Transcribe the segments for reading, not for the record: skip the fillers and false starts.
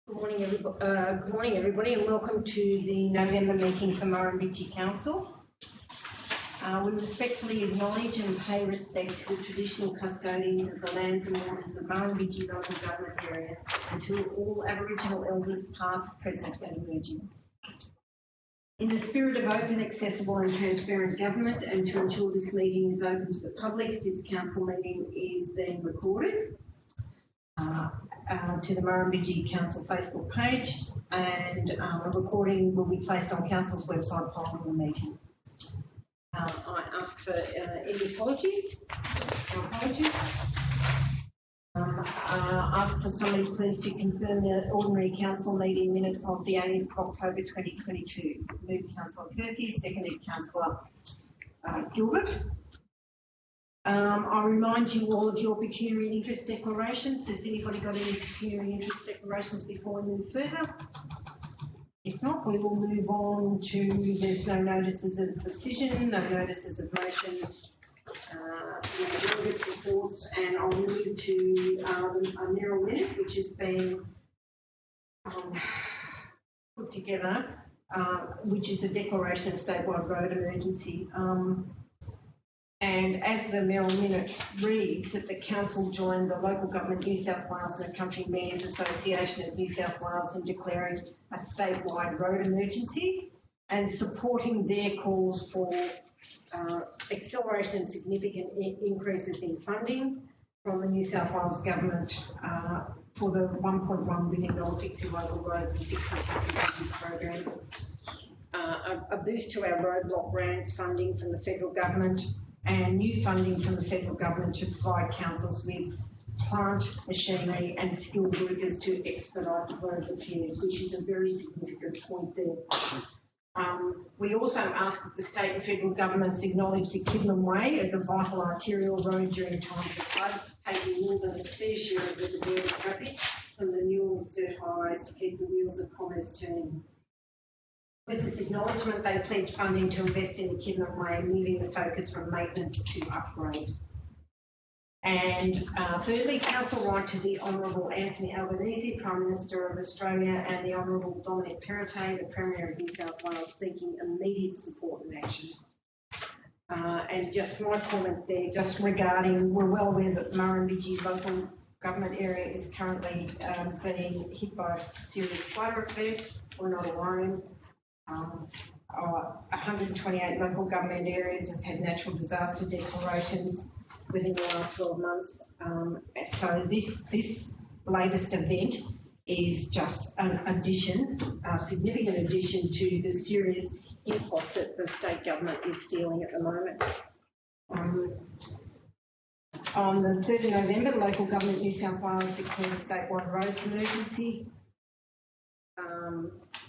Good morning, everybody, and welcome to the November meeting for Murrumbidgee Council. We respectfully acknowledge and pay respect to the traditional custodians of the lands and waters of Murrumbidgee local government area and to all Aboriginal elders past, present and emerging. In the spirit of open, accessible and transparent government and to ensure this meeting is open to the public, this council meeting is being recorded to the Murrumbidgee Council Facebook page, and a recording will be placed on Council's website following the meeting. I ask for any apologies. Ask for somebody please to confirm the ordinary council meeting minutes of the 8th of October 2022. Moved Councillor Kirky, seconded Councillor Gilbert. I remind you all of your pecuniary interest declarations. Has anybody got any pecuniary interest declarations before we move further? If not, we will move on to, there's no notices of decision, no notices of motion, no reports, and I'll move to a narrow minute which has been put together, which is a declaration of statewide road emergency. And as the Merrill Minute reads, that the Council joined the Local Government New South Wales and the Country Mayors Association of New South Wales in declaring a statewide road emergency and supporting their calls for acceleration and significant increases in funding from the New South Wales Government for the $1.1 billion Fixing Local Roads and Fixing Country Bridges program. A boost to our roadblock grants funding from the federal government, and new funding from the federal government to provide councils with plant, machinery and skilled workers to expedite road repairs, which is a very significant point there. We also ask that the state and federal governments acknowledge the Kidman Way as a vital arterial road during times of flood, taking more than a fair share of the diverted traffic from the new and dirt highways to keep the wheels of commerce turning. With this acknowledgement, they pledge funding to invest in the Kidman Way, moving the focus from maintenance to upgrade. And thirdly, Council write to the Honourable Anthony Albanese, Prime Minister of Australia, and the Honourable Dominic Perrottet, the Premier of New South Wales, seeking immediate support and action. And just my comment there, just regarding, we're well aware that Murrumbidgee local government area is currently being hit by a serious flood event. We're not alone. 128 local government areas have had natural disaster declarations within the last 12 months. So this latest event is just an addition, a significant addition to the serious impulse that the state government is feeling at the moment. On the 3rd of November, the Local Government New South Wales declared a statewide roads emergency.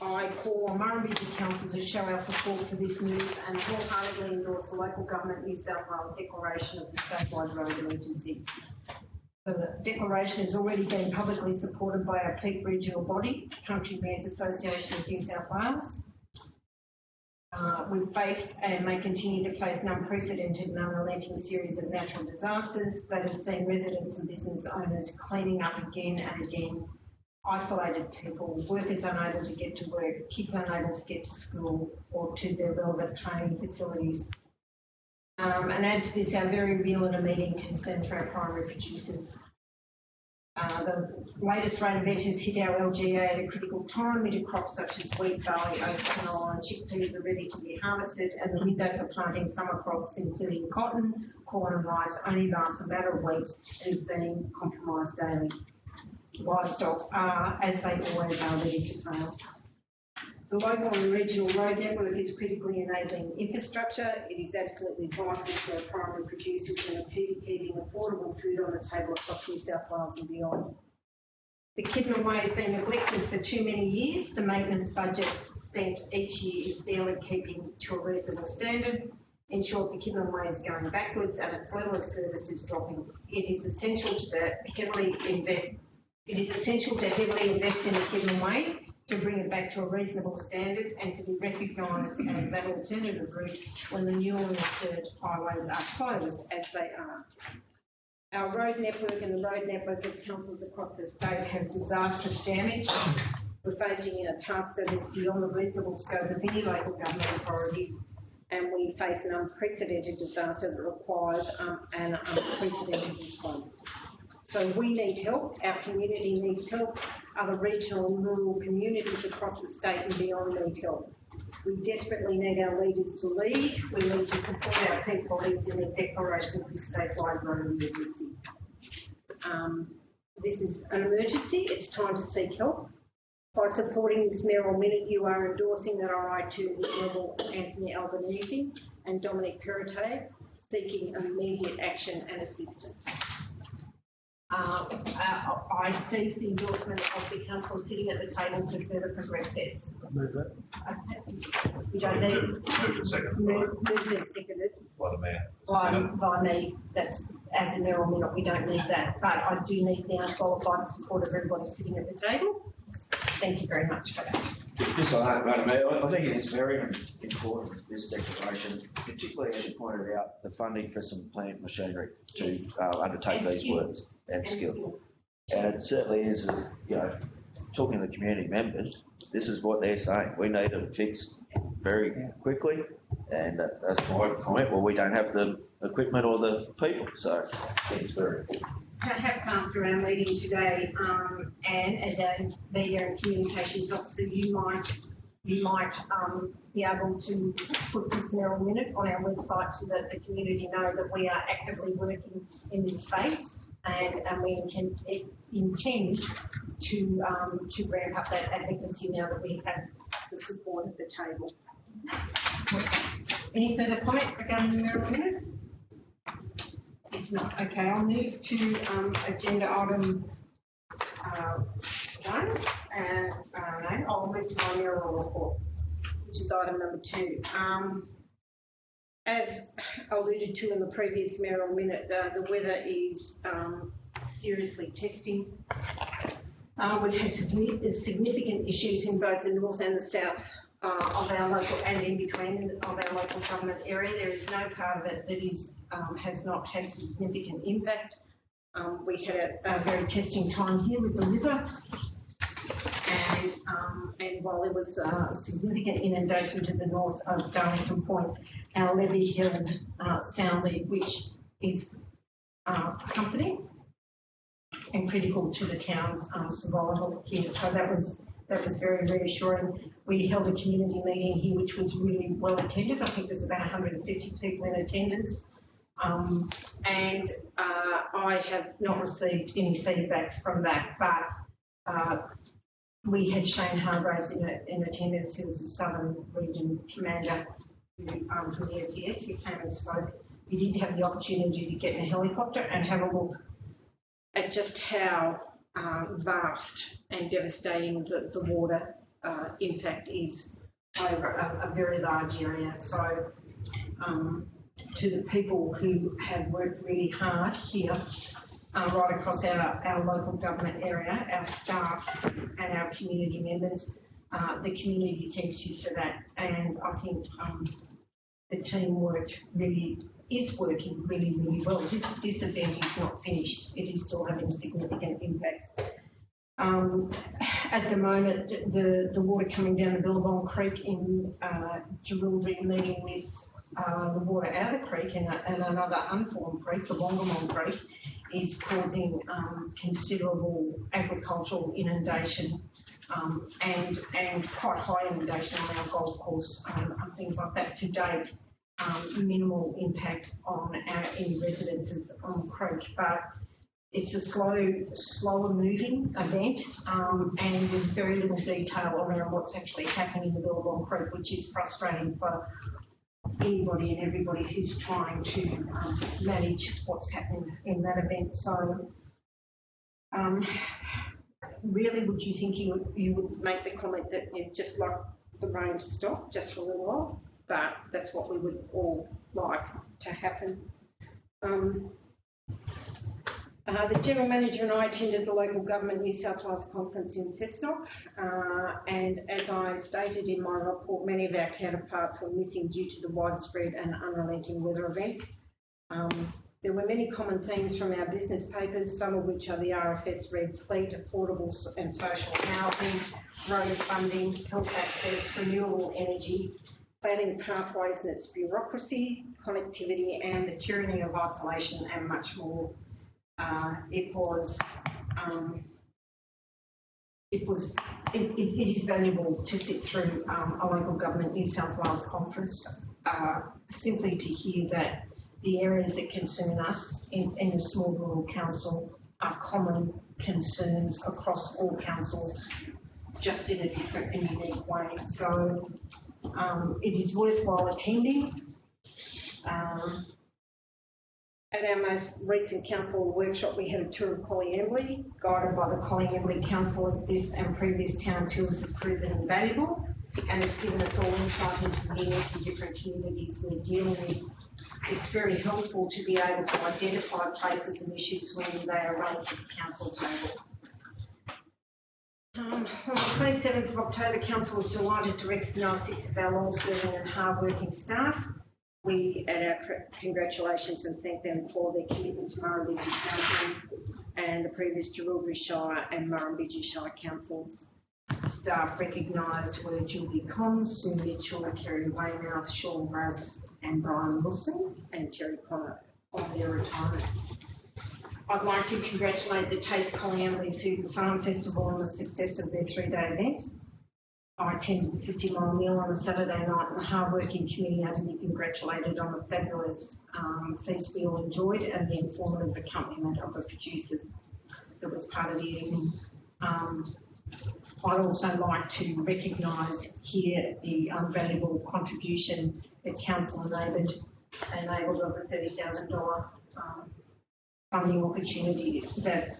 I call on Murrumbidgee Council to show our support for this move and wholeheartedly endorse the Local Government New South Wales declaration of the statewide road emergency. The declaration has already been publicly supported by our peak regional body, Country Mayors Association of New South Wales. We've faced and may continue to face an unprecedented and unrelenting series of natural disasters that has seen residents and business owners cleaning up again and again. Isolated people, workers unable to get to work, kids unable to get to school or to their relevant training facilities. And add to this our very real and immediate concern for our primary producers. The latest rain event has hit our LGA at a critical time. Winter crops such as wheat, barley, oats, canola and chickpeas are ready to be harvested, and the window for planting summer crops including cotton, corn and rice only lasts a matter of weeks and is being compromised daily. Livestock are, as they always are, ready to fail. The local and regional road network is critically enabling infrastructure. It is absolutely vital for our primary producers and keeping affordable food on the table across New South Wales and beyond. The Kidman Way has been neglected for too many years. The maintenance budget spent each year is barely keeping to a reasonable standard. In short, the Kidman Way is going backwards and its level of service is dropping. It is essential to heavily invest in the Kidman Way to bring it back to a reasonable standard and to be recognised as that alternative route when the new and dirt highways are closed, as they are. Our road network and the road network of councils across the state have disastrous damage. We're facing a task that is beyond the reasonable scope of any local government authority, and we face an unprecedented disaster that requires an unprecedented response. So we need help, our community needs help, other regional and rural communities across the state and beyond need help. We desperately need our leaders to lead. We need to support our people in their declaration of this statewide road emergency. This is an emergency. It's time to seek help. By supporting this mayoral minute, you are endorsing that I write to the Honourable Anthony Albanese and Dominic Perrottet, seeking immediate action and assistance. I seek the endorsement of the councillor sitting at the table to further progress this. Move that. Okay. We don't need Moved and seconded. movement seconded By the mayor. by me. That's as a mayoral minute. We don't need that, but I do need the unqualified support of everybody sitting at the table. Thank you very much for that. Yes, Madam Mayor, I think it is very important, this declaration, particularly as you pointed out, the funding for some plant machinery to undertake And these skill. works and skill. And it certainly is, talking to the community members, this is what they're saying. We need them fixed very quickly, and that's my comment. Well, we don't have the equipment or the people, so I think it's very important. Perhaps after our meeting today, and as our media and communications officer, you might be able to put this mayoral minute on our website so that the community know that we are actively working in this space, and we intend to ramp up that advocacy now that we have the support at the table. Any further comment regarding the mayoral minute? If not, okay, I'll move to agenda item 1. I'll move to my mayoral report, which is item number 2. As alluded to in the previous mayoral minute, the weather is seriously testing. We've had significant issues in both the north and the south of our local, and in between of our local government area. There is no part of it that is has not had significant impact. We had a very testing time here with the river, and while there was significant inundation to the north of Darlington Point, our levee held soundly, which is comforting and critical to the town's survival here. So that was very reassuring. We held a community meeting here, which was really well attended. I think there's about 150 people in attendance. And I have not received any feedback from that, but we had Shane Hargraves in attendance, who was the Southern Region Commander from the SES, who came and spoke. We did have the opportunity to get in a helicopter and have a look at just how vast and devastating the water impact is over a very large area. So to the people who have worked really hard here right across our local government area, our staff and our community members, the community thanks you for that. And I think the team is working really well. This event is not finished. It is still having significant impacts. At the moment, the water coming down the Billabong Creek in Jerilderie, meeting with the water out of the creek and another unformed creek, the Wongamong Creek, is causing considerable agricultural inundation and quite high inundation on our golf course and things like that. To date, minimal impact on any residences on the creek, but it's a slower moving event and with very little detail around what's actually happening in the Billabong Creek, which is frustrating for anybody and everybody who's trying to manage what's happening in that event. So really, would you think you would make the comment that you'd just like the rain to stop just for a little while? But that's what we would all like to happen. The General Manager and I attended the Local Government New South Wales Conference in Cessnock, and as I stated in my report, many of our counterparts were missing due to the widespread and unrelenting weather events. There were many common themes from our business papers, some of which are the RFS Red Fleet, affordable and social housing, road funding, health access, renewable energy, planning pathways and its bureaucracy, connectivity and the tyranny of isolation and much more. It is valuable to sit through a local government New South Wales conference simply to hear that the areas that concern us in the small rural council are common concerns across all councils, just in a different and unique way. So it is worthwhile attending. At our most recent council workshop, we had a tour of Colliambly, guided by the Colliambly councillors. This and previous town tours have proven invaluable, and it's given us all insight into the unique and different communities we're dealing with. It's very helpful to be able to identify places and issues when they arise at the council table. On the 27th of October, Council was delighted to recognise 6 of our long-serving and hard-working staff. We add our congratulations and thank them for their commitment to Murrumbidgee Council and the previous Murrumbidgee Shire and Murrumbidgee Shire Councils. Staff recognised were Julie Cons, Sue Mitchell, Kerry Weymouth, Sean Russ and Brian Wilson and Terry Connor on their retirements. I'd like to congratulate the Taste Colliambly Food and Farm Festival on the success of their 3-day event. I attended the 50-mile meal on a Saturday night, and the hard-working committee had to be congratulated on the fabulous feast we all enjoyed and the informative accompaniment of the producers that was part of the evening. I'd also like to recognise here the invaluable contribution that Council enabled of the $30,000 funding opportunity that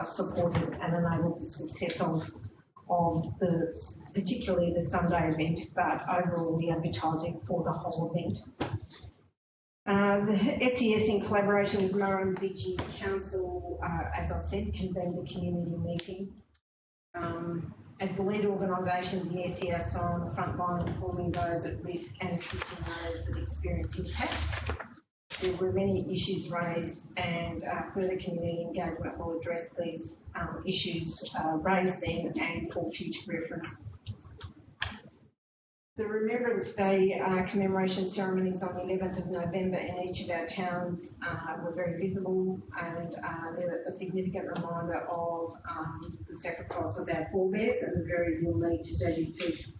supported and enabled the success of particularly the Sunday event, but overall the advertising for the whole event. The SES, in collaboration with Murrumbidgee Council, as I said, convened the community meeting. As the lead organisation, the SES are on the front line informing those at risk and assisting those that experience impacts. There were many issues raised, and further community engagement will address these issues raised then and for future reference. The Remembrance Day commemoration ceremonies on the 11th of November in each of our towns were very visible, and they're a significant reminder of the sacrifice of our forebears and the very real need to value peace.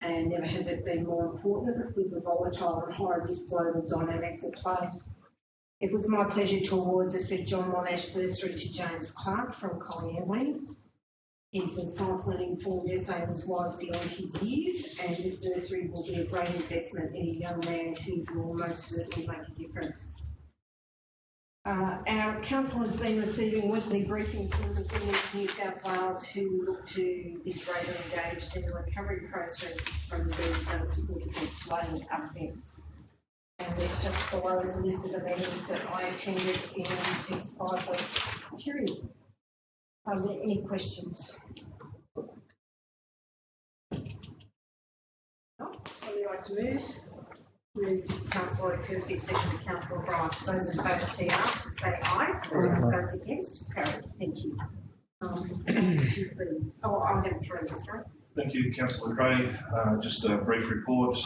And never has it been more important with the volatile and high-risk global dynamics at play. It was my pleasure to award the Sir John Monash bursary to James Clark from Colliambly. His insightful and informed essay was wise beyond his years, and this bursary will be a great investment in a young man who will most certainly make a difference. Our council has been receiving weekly briefings from residents of New South Wales who look to be greatly engaged in the recovery process from the significant flooding events. And there's just below is a list of the meetings that I attended in this 5-week period. Are there any questions? No? Somebody like to move? Move to Councillor Kirby, second to Councillor Bryce. Those in favour say aye. Those against, carried. Thank you. Item 3, sorry. Thank you, Councillor Gray. Just a brief report.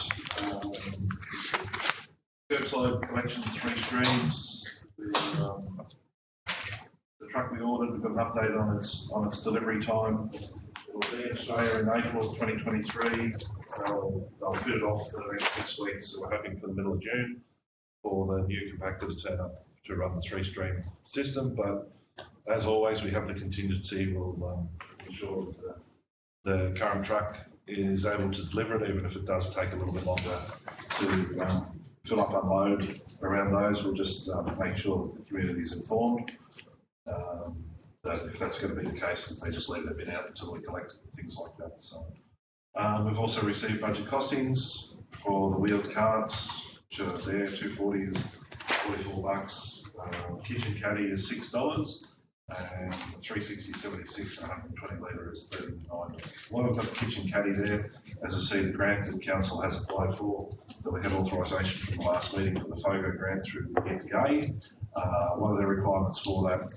Curbside collection 3 streams. The truck we ordered, we've got an update on its delivery time. It will be in Australia in April 2023. They'll fit it off for the next 6 weeks. So we're hoping for the middle of June for the new compactor to turn up to run the 3-stream system. But as always, we have the contingency. We'll ensure that the current truck is able to deliver it, even if it does take a little bit longer to fill up, unload around those. We'll just make sure that the community is informed. That if that's going to be the case, that they just leave their bin out until we collect things like that. So we've also received budget costings for the wheeled carts, which are there. 240 is $44. Kitchen caddy is $6, and 360, 76, and 120 litre is 39. Well, we've got the kitchen caddy there, as I see the grant that council has applied for, that we had authorisation from the last meeting for the FOGO grant through the EPA. One of the requirements for that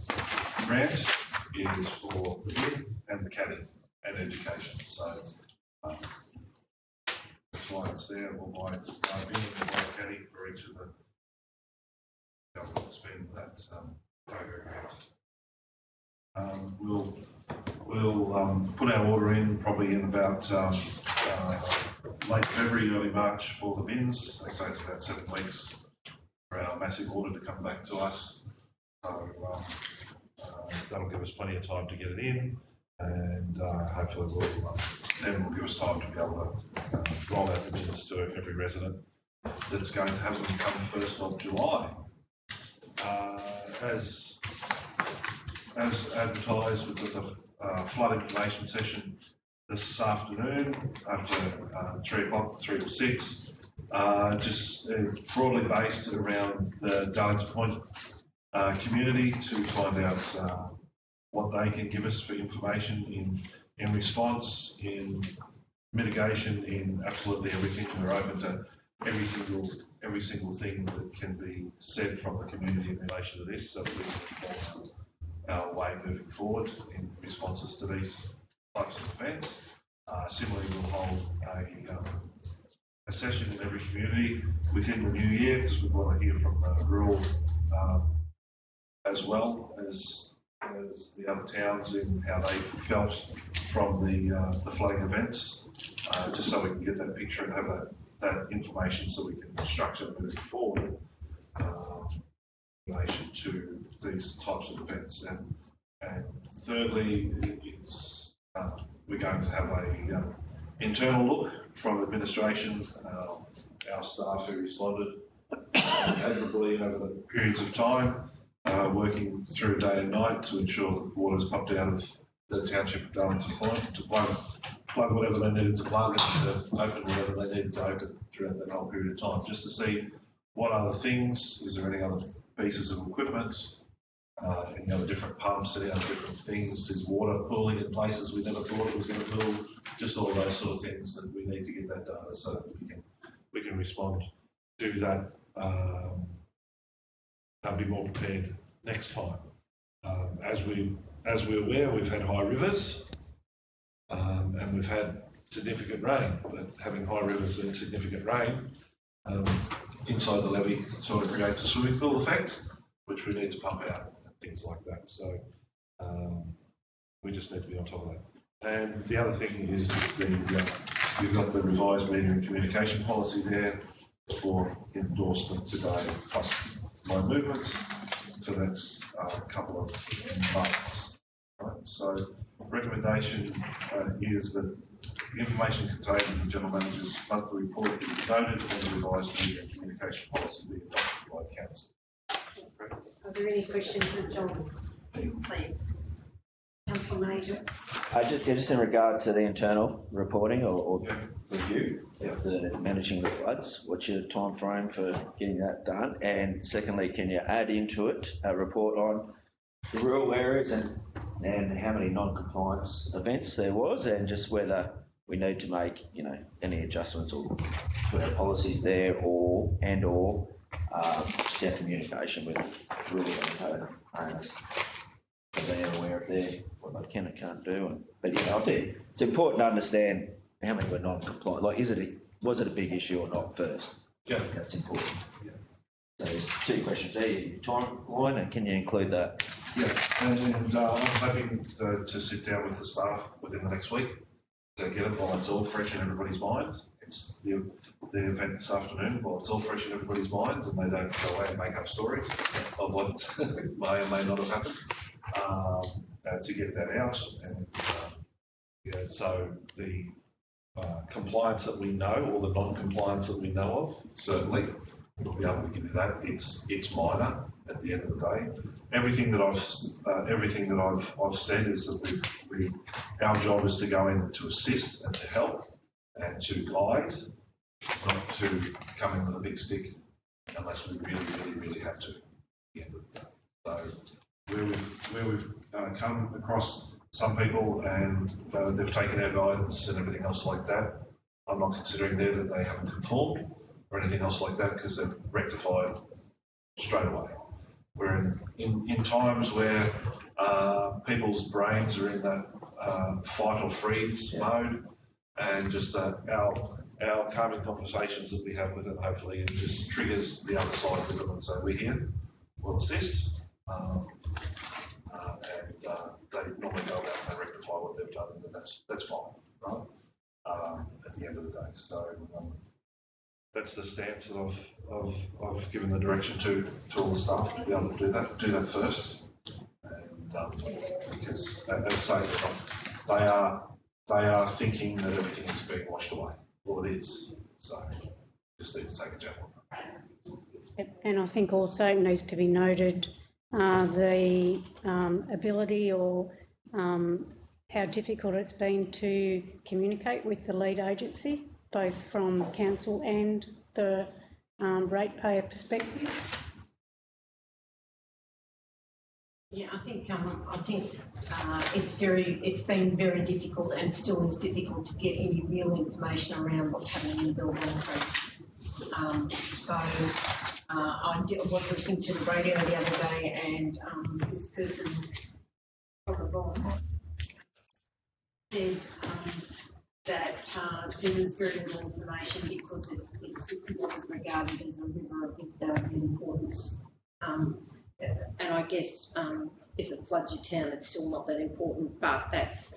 grant is for the bin and the caddy and education. So that's why it's there. We'll buy a bin and buy a caddy for each of the government spend that FOGO grant. We'll put our order in probably in about late February, early March for the bins. They say it's about 7 weeks for our massive order to come back to us. So that'll give us plenty of time to get it in, and hopefully then will give us time to be able to roll out the bins to every resident that's going to have them come 1st of July. As advertised, we've got the flood information session this afternoon after 3 o'clock, 3 to 6. Just broadly based around the Darlington Point community to find out what they can give us for information in response, in mitigation, in absolutely everything. We're open to every single thing that can be said from the community in relation to this, so that we can inform our way moving forward in responses to these types of events. Similarly, we'll hold a session in every community within the new year, because we want to hear from the rural as well as the other towns in how they felt from the flooding events, just so we can get that picture and have that information so we can structure moving forward in relation to these types of events. And thirdly, it's we're going to have a internal look from administration, our staff who responded admirably over the periods of time, working through day and night to ensure that water's pumped out of the township of Darlington Point to plug whatever they needed to plug and to open whatever they needed to open throughout that whole period of time, just to see what other things, is there any other pieces of equipment, any other different pumps, any other different things, is water pooling in places we never thought it was going to pool, just all those sort of things that we need to get that data so that we can respond to that and be more prepared next time. As we're aware, we've had high rivers and we've had significant rain, but having high rivers and significant rain inside the levee sort of creates a swimming pool effect, which we need to pump out and things like that. So we just need to be on top of that. And the other thing is we've got the revised media and communication policy there for endorsement today, plus my movements. So that's a couple of months. Right? So recommendation is that the information contained in the General Manager's monthly report be noted and the revised media and communication policy be adopted by Council. Are there any questions for John? Please. Council Manager. Just in regard to the internal reporting or review of the managing the floods, what's your time frame for getting that done? And secondly, can you add into it a report on the rural areas and how many non-compliance events there was, and just whether we need to make any adjustments or put our policies there or just our communication with rural owners. So they're aware of what they can and can't do. But I think it's important to understand how many were non-compliant. Like, was it a big issue or not first? Yeah. That's important. Yeah. So there's 2 questions there. Your timeline, and can you include that? Yeah, and I'm hoping to sit down with the staff within the next week to get it while it's all fresh in everybody's mind. It's the event this afternoon, while it's all fresh in everybody's mind and they don't go away and make up stories of what may or may not have happened, to get that out. And so the compliance that we know, or the non-compliance that we know of, certainly we'll be able to give you that. It's minor at the end of the day. Everything that I've said is that our job is to go in to assist and to help and to guide, not to come in with a big stick unless we really have to at the end of the day. So we've come across some people and they've taken our guidance and everything else like that. I'm not considering there that they haven't conformed or anything else like that because they've rectified straight away. We're in times where people's brains are in that fight or freeze mode, and just our calming conversations that we have with them, hopefully, it just triggers the other side with them and say, we're here, we'll assist. They normally go about and they rectify what they've done, and that's fine, right? At the end of the day. So that's the stance that I've given the direction to all the staff to be able to do that first. And because as I say, they are thinking that everything is being washed away. Well, it is. So just need to take a jump on that. And I think also it needs to be noted the ability or how difficult it's been to communicate with the lead agency, both from council and the ratepayer perspective. Yeah, I think it's been very difficult and still is difficult to get any real information around what's happening in the Billabong Creek. I was listening to the radio the other day, and this person from the bond said that there was very little information because it wasn't regarded as a river of importance. And I guess if it floods your town, it's still not that important, but that's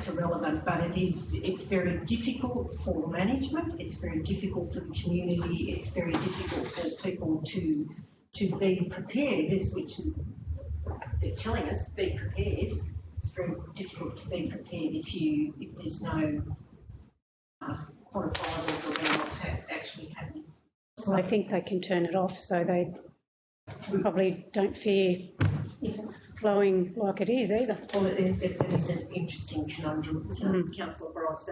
irrelevant. But it's very difficult for management. It's very difficult for the community. It's very difficult for people to be prepared, which they're telling us, be prepared. It's very difficult to be prepared if there's no quantifiables around what's actually happening. Well, I think they can turn it off, so they probably don't fear if it's flowing like it is either. Well, it is an interesting conundrum. Councillor Bryce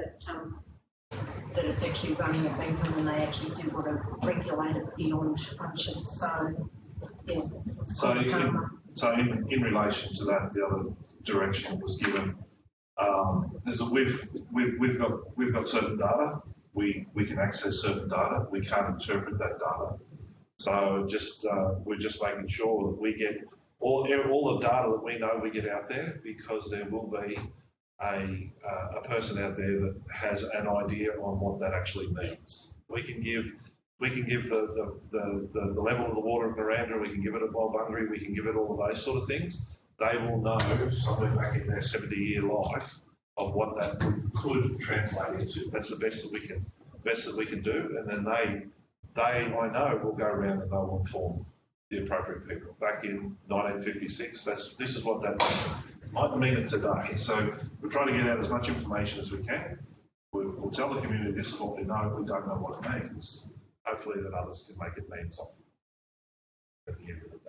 that it's actually running at Bentham and they actually do want to regulate it beyond function. So, yeah. So in relation to that, the other direction was given. We've got certain data. We can access certain data. We can't interpret that data. So we're just making sure that we get all the data that we know we get out there, because there will be a person out there that has an idea on what that actually means. We can give the level of the water in Miranda, we can give it at Mulbungery, we can give it all of those sort of things. They will know somewhere back in their 70-year life of what that could translate into. That's the best that we can do, and then they I know will go around and they'll inform the appropriate people. Back in 1956, this is what that might mean it today. So we're trying to get out as much information as we can. We'll tell the community this is what we know. We don't know what it means. Hopefully that others can make it mean something at the end of the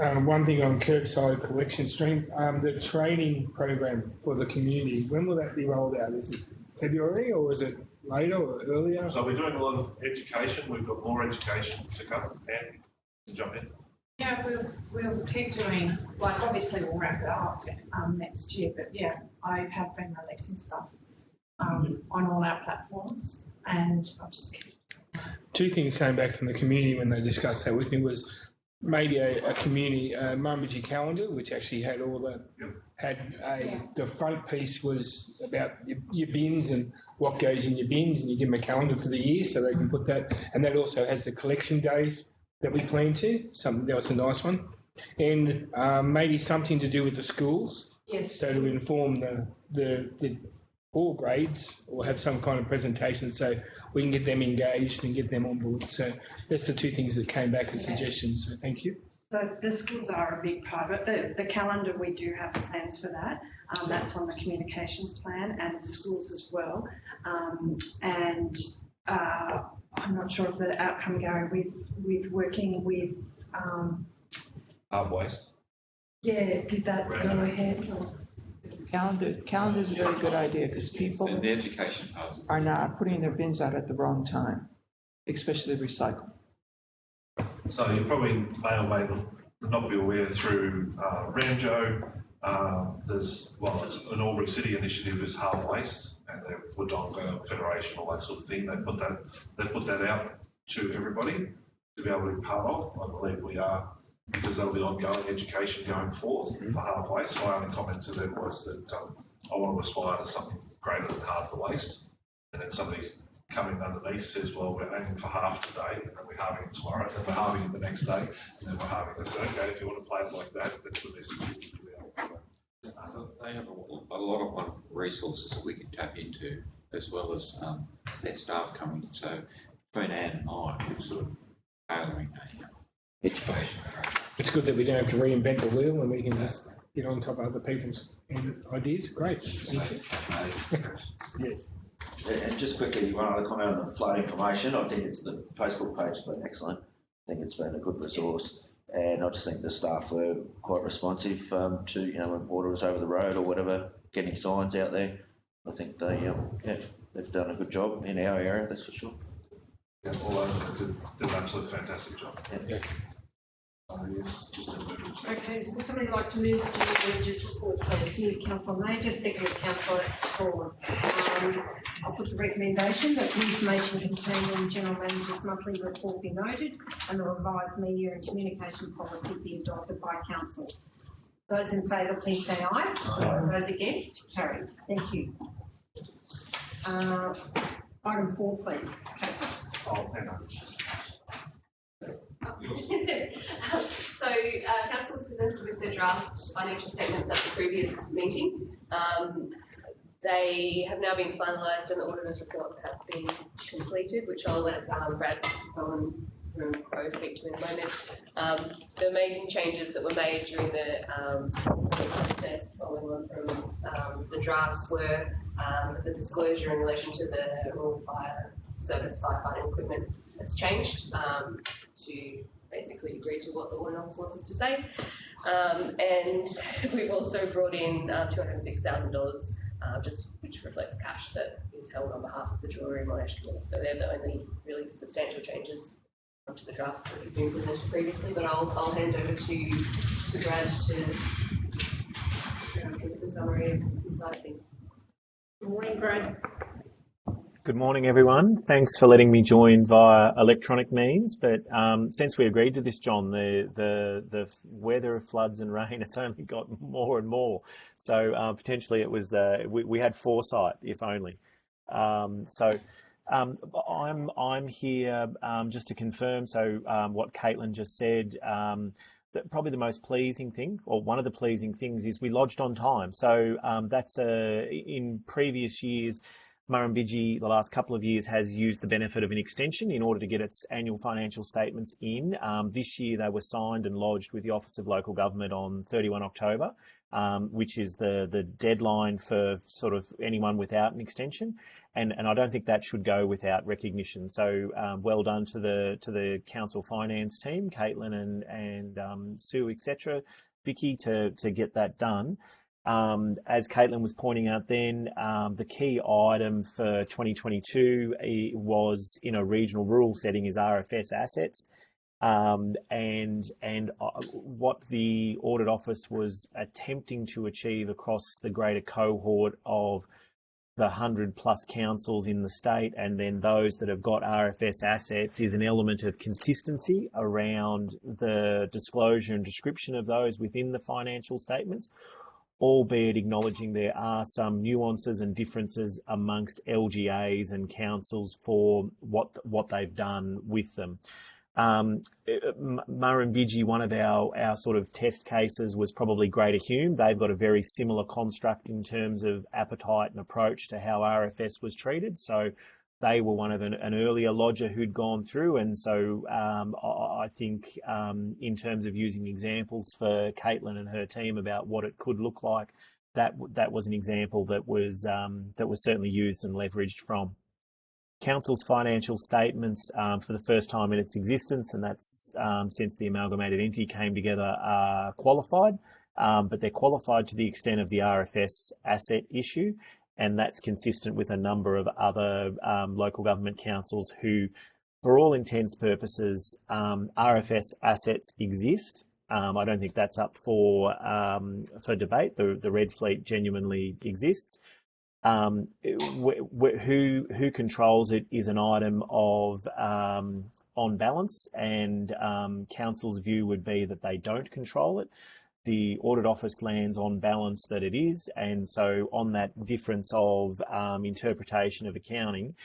day. One thing on curbside collection stream, the training program for the community, when will that be rolled out? Is it February or is it later or earlier? So we're doing a lot of education. We've got more education to come. And to jump in. Yeah, we'll keep doing, like obviously we'll wrap it up next year, but yeah, I have been releasing stuff on all our platforms, and I'll just keep. Two things came back from the community when they discussed that with me was maybe a community Murrumbidgee calendar, which actually had all the the front piece was about your bins and what goes in your bins, and you give them a calendar for the year so they can put that, and that also has the collection days that we plan to. That was a nice one, and maybe something to do with the schools. Yes. So to inform the all grades, or have some kind of presentation so we can get them engaged and get them on board. So that's the two things that came back as suggestions. So thank you. So the schools are a big part of it. The calendar, we do have plans for that. That's on the communications plan, and the schools as well. I'm not sure of the outcome, Gary, with working with... Waste. Yeah, did that go ahead? Or? Calendar is a very good idea because people And the education part. are not putting their bins out at the wrong time, especially recycle. So you probably may or may not be aware through Ramjo, it's an Albury City initiative is Half Waste, and the Woodonga Federation, all that sort of thing. They put that out to everybody to be able to be part of. I believe we are, because there'll be ongoing education going forth for half waste. My only comment to them was that I want to aspire to something greater than half the waste. And then somebody's coming underneath says, well, we're aiming for half today, and then we're halving it tomorrow, and then we're halving it the next day, and then we're halving it. So, okay, if you want to play it like that, that's the message. So they have a lot of resources that we can tap into, as well as their staff coming. So between Anne and I, we're sort of tailoring education. It's good that we don't have to reinvent the wheel and we can just get on top of other people's ideas. Great. Thank you. Yes. And just quickly, one other comment on the flood information. I think it's the Facebook page has been excellent. I think it's been a good resource. And I just think the staff were quite responsive to, when water was over the road or whatever, getting signs out there. I think they've done a good job in our area, that's for sure. Yeah, all over did an absolutely fantastic job. Yeah. Yes, just a move. Okay, so would somebody like to move to the managers report, please? Move Councillor Major, second Councillor Strawn. I'll put the recommendation that the information contained in the General Manager's monthly report be noted and the revised media and communication policy be adopted by Council. Those in favour, please say aye. Aye. Those against, carried. Thank you. Item 4, please. Kate. Oh, hang on. Council was presented with the draft financial statements at the previous meeting. They have now been finalised and the auditor's report has been completed, which I'll let Brad Owen from Crow speak to in a moment. The main changes that were made during the process following on from the drafts were the disclosure in relation to the rural fire service firefighting equipment has changed to basically agree to what the ordinance wants us to say. And we've also brought in $206,000, which reflects cash that is held on behalf of the Jewellery and Monash Committee. So they're the only really substantial changes to the drafts that have been presented previously, but I'll hand over to Brad to give the summary of this side of things. Good morning, Brad. Good morning, everyone. Thanks for letting me join via electronic means. But since we agreed to this, John, the weather of floods and rain, it's only got more and more. So potentially it was we had foresight, if only. I'm here just to confirm. So what Caitlin just said. Probably the most pleasing thing, or one of the pleasing things, is we lodged on time. So that's in previous years. Murrumbidgee, the last couple of years, has used the benefit of an extension in order to get its annual financial statements in. This year they were signed and lodged with the Office of Local Government on 31 October, which is the deadline for sort of anyone without an extension. And I don't think that should go without recognition. So well done to the council finance team, Caitlin and Sue, etc., Vicky, to get that done. As Caitlin was pointing out then, the key item for 2022 was in a regional rural setting is RFS assets. And what the audit office was attempting to achieve across the greater cohort of the 100 plus councils in the state, and then those that have got RFS assets, is an element of consistency around the disclosure and description of those within the financial statements, albeit acknowledging there are some nuances and differences amongst LGAs and councils for what they've done with them. Murrumbidgee, one of our sort of test cases was probably Greater Hume. They've got a very similar construct in terms of appetite and approach to how RFS was treated. So they were one of an earlier lodger who'd gone through. And so I think in terms of using examples for Caitlin and her team about what it could look like, that was an example that was certainly used and leveraged from. Council's financial statements for the first time in its existence, and that's since the amalgamated entity came together, are qualified, but they're qualified to the extent of the RFS asset issue, and that's consistent with a number of other local government councils who For all intents purposes, RFS assets exist. I don't think that's up for debate. The Red Fleet genuinely exists. Who controls it is an item of on balance, and council's view would be that they don't control it. The audit office lands on balance that it is, and so on that difference of interpretation of accounting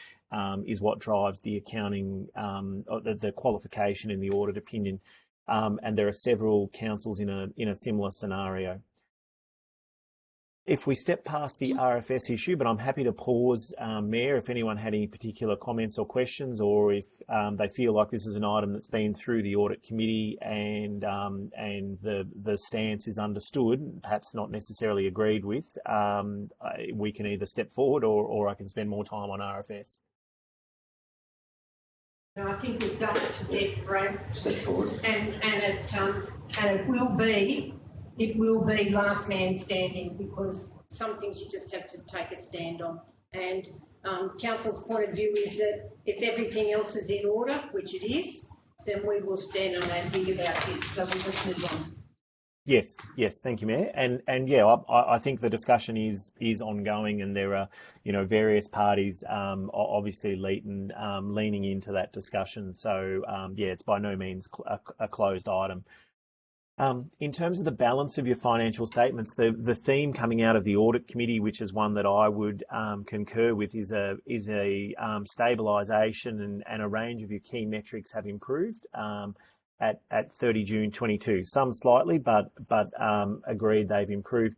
is what drives the accounting, the qualification in the audit opinion. And there are several councils in a similar scenario. If we step past the RFS issue, but I'm happy to pause, Mayor, if anyone had any particular comments or questions, or if they feel like this is an item that's been through the audit committee and the stance is understood, perhaps not necessarily agreed with, we can either step forward or I can spend more time on RFS. No, I think we've done it to death, Brad. Step forward. And it will be last man standing, because some things you just have to take a stand on. And council's point of view is that if everything else is in order, which it is, then we will stand on that and be about this. So we'll just move on. Yes, thank you, Mayor. And yeah, I think the discussion is ongoing, and there are, various parties obviously leaning into that discussion. So yeah, it's by no means a closed item. In terms of the balance of your financial statements, the theme coming out of the audit committee, which is one that I would concur with, is a stabilisation, and a range of your key metrics have improved at 30 June 22. Some slightly, but agreed they've improved.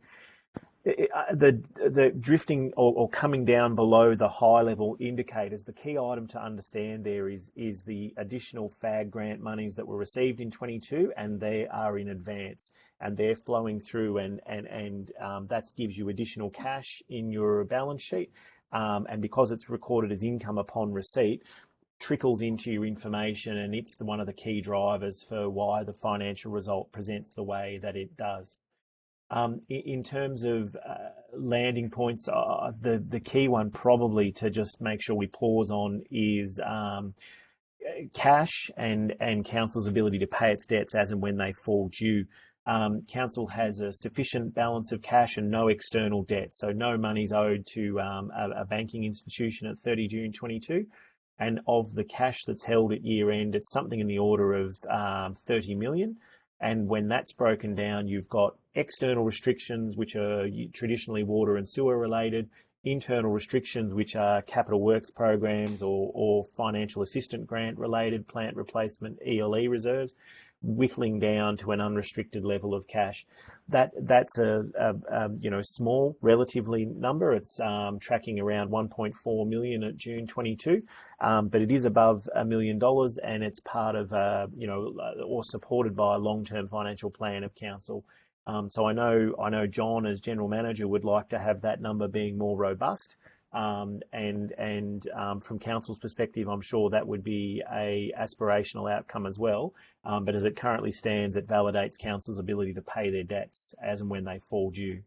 The drifting or coming down below the high level indicators, the key item to understand there is the additional FAG grant monies that were received in 22, and they are in advance, and they're flowing through, and that gives you additional cash in your balance sheet, and because it's recorded as income upon receipt, trickles into your information, and it's one of the key drivers for why the financial result presents the way that it does. In terms of landing points, the key one probably to just make sure we pause on is cash and council's ability to pay its debts as and when they fall due. Council has a sufficient balance of cash and no external debt, so no money's owed to a banking institution at 30 June 22. And of the cash that's held at year end, it's something in the order of 30 million. And when that's broken down, you've got external restrictions, which are traditionally water and sewer related, internal restrictions, which are capital works programs or financial assistant grant related, plant replacement, ELE reserves, whittling down to an unrestricted level of cash. That's a small, relatively number. It's tracking around 1.4 million at June 22, but it is above $1 million, and it's part of or supported by a long-term financial plan of council. So I know John, as general manager, would like to have that number being more robust. And from council's perspective, I'm sure that would be a aspirational outcome as well. But as it currently stands, it validates council's ability to pay their debts as and when they fall due.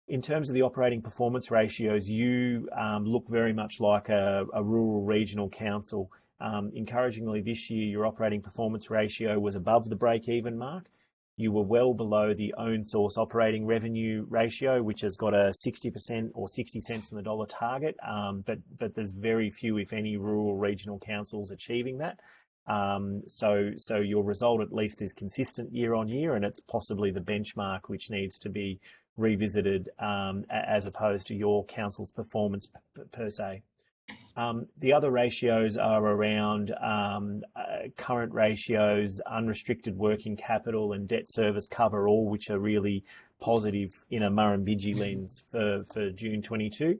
In terms of the operating performance ratios, you look very much like a rural regional council. Encouragingly, this year, your operating performance ratio was above the break-even mark. You were well below the own source operating revenue ratio, which has got a 60% or 60 cents in the dollar target, but there's very few, if any, rural regional councils achieving that. So your result at least is consistent year on year, and it's possibly the benchmark which needs to be revisited as opposed to your council's performance per se. The other ratios are around current ratios, unrestricted working capital, and debt service cover, all which are really positive in a Murrumbidgee lens for June 22.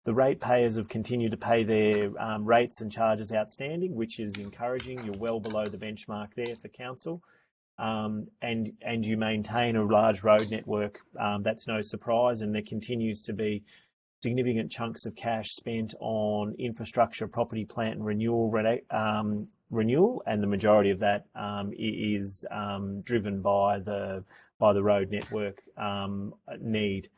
The ratepayers have continued to pay their rates and charges outstanding, which is encouraging. You're well below the benchmark there for council. And you maintain a large road network. That's no surprise, and there continues to be significant chunks of cash spent on infrastructure, property, plant and renewal, and the majority of that is driven by the road network need.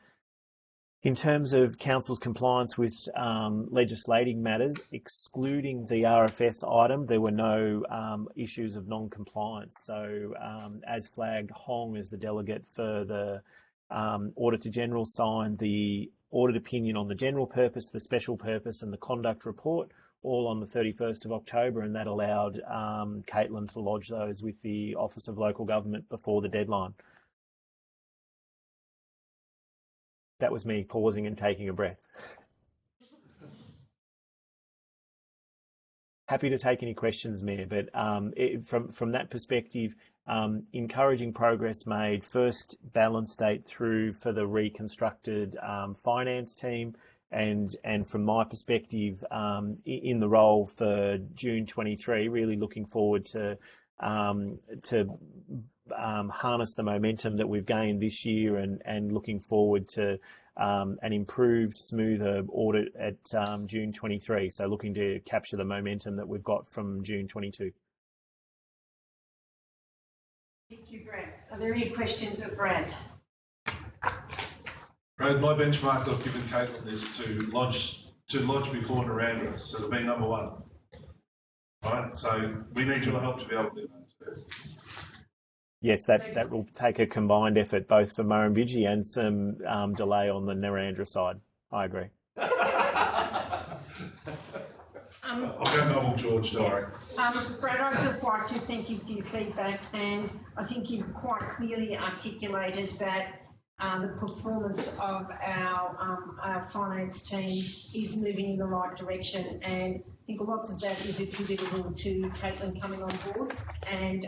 In terms of council's compliance with legislating matters, excluding the RFS item, there were no issues of non-compliance. So, as flagged, Hong as the delegate for the Auditor General signed the audit opinion on the general purpose, the special purpose and the conduct report, all on the 31st of October, and that allowed Caitlin to lodge those with the Office of Local Government before the deadline. That was me pausing and taking a breath. Happy to take any questions, Mayor, but from that perspective, encouraging progress made, first balance date through for the reconstructed finance team, and from my perspective, in the role for June 23, really looking forward to harness the momentum that we've gained this year, and looking forward to an improved, smoother audit at June 23. So looking to capture the momentum that we've got from June 22. Thank you, Brad. Are there any questions of Brad? Brad, my benchmark I've given Caitlin is to lodge before Narrandera, so to be number one. Right, so we need your help to be able to do that. Yes, that will take a combined effort, both for Murrumbidgee and some delay on the Narrandera side. I agree. I'll go Noble George, sorry. Brad, I'd just like to thank you for your feedback, and I think you've quite clearly articulated that the performance of our finance team is moving in the right direction, and I think lots of that is attributable to Caitlin coming on board, and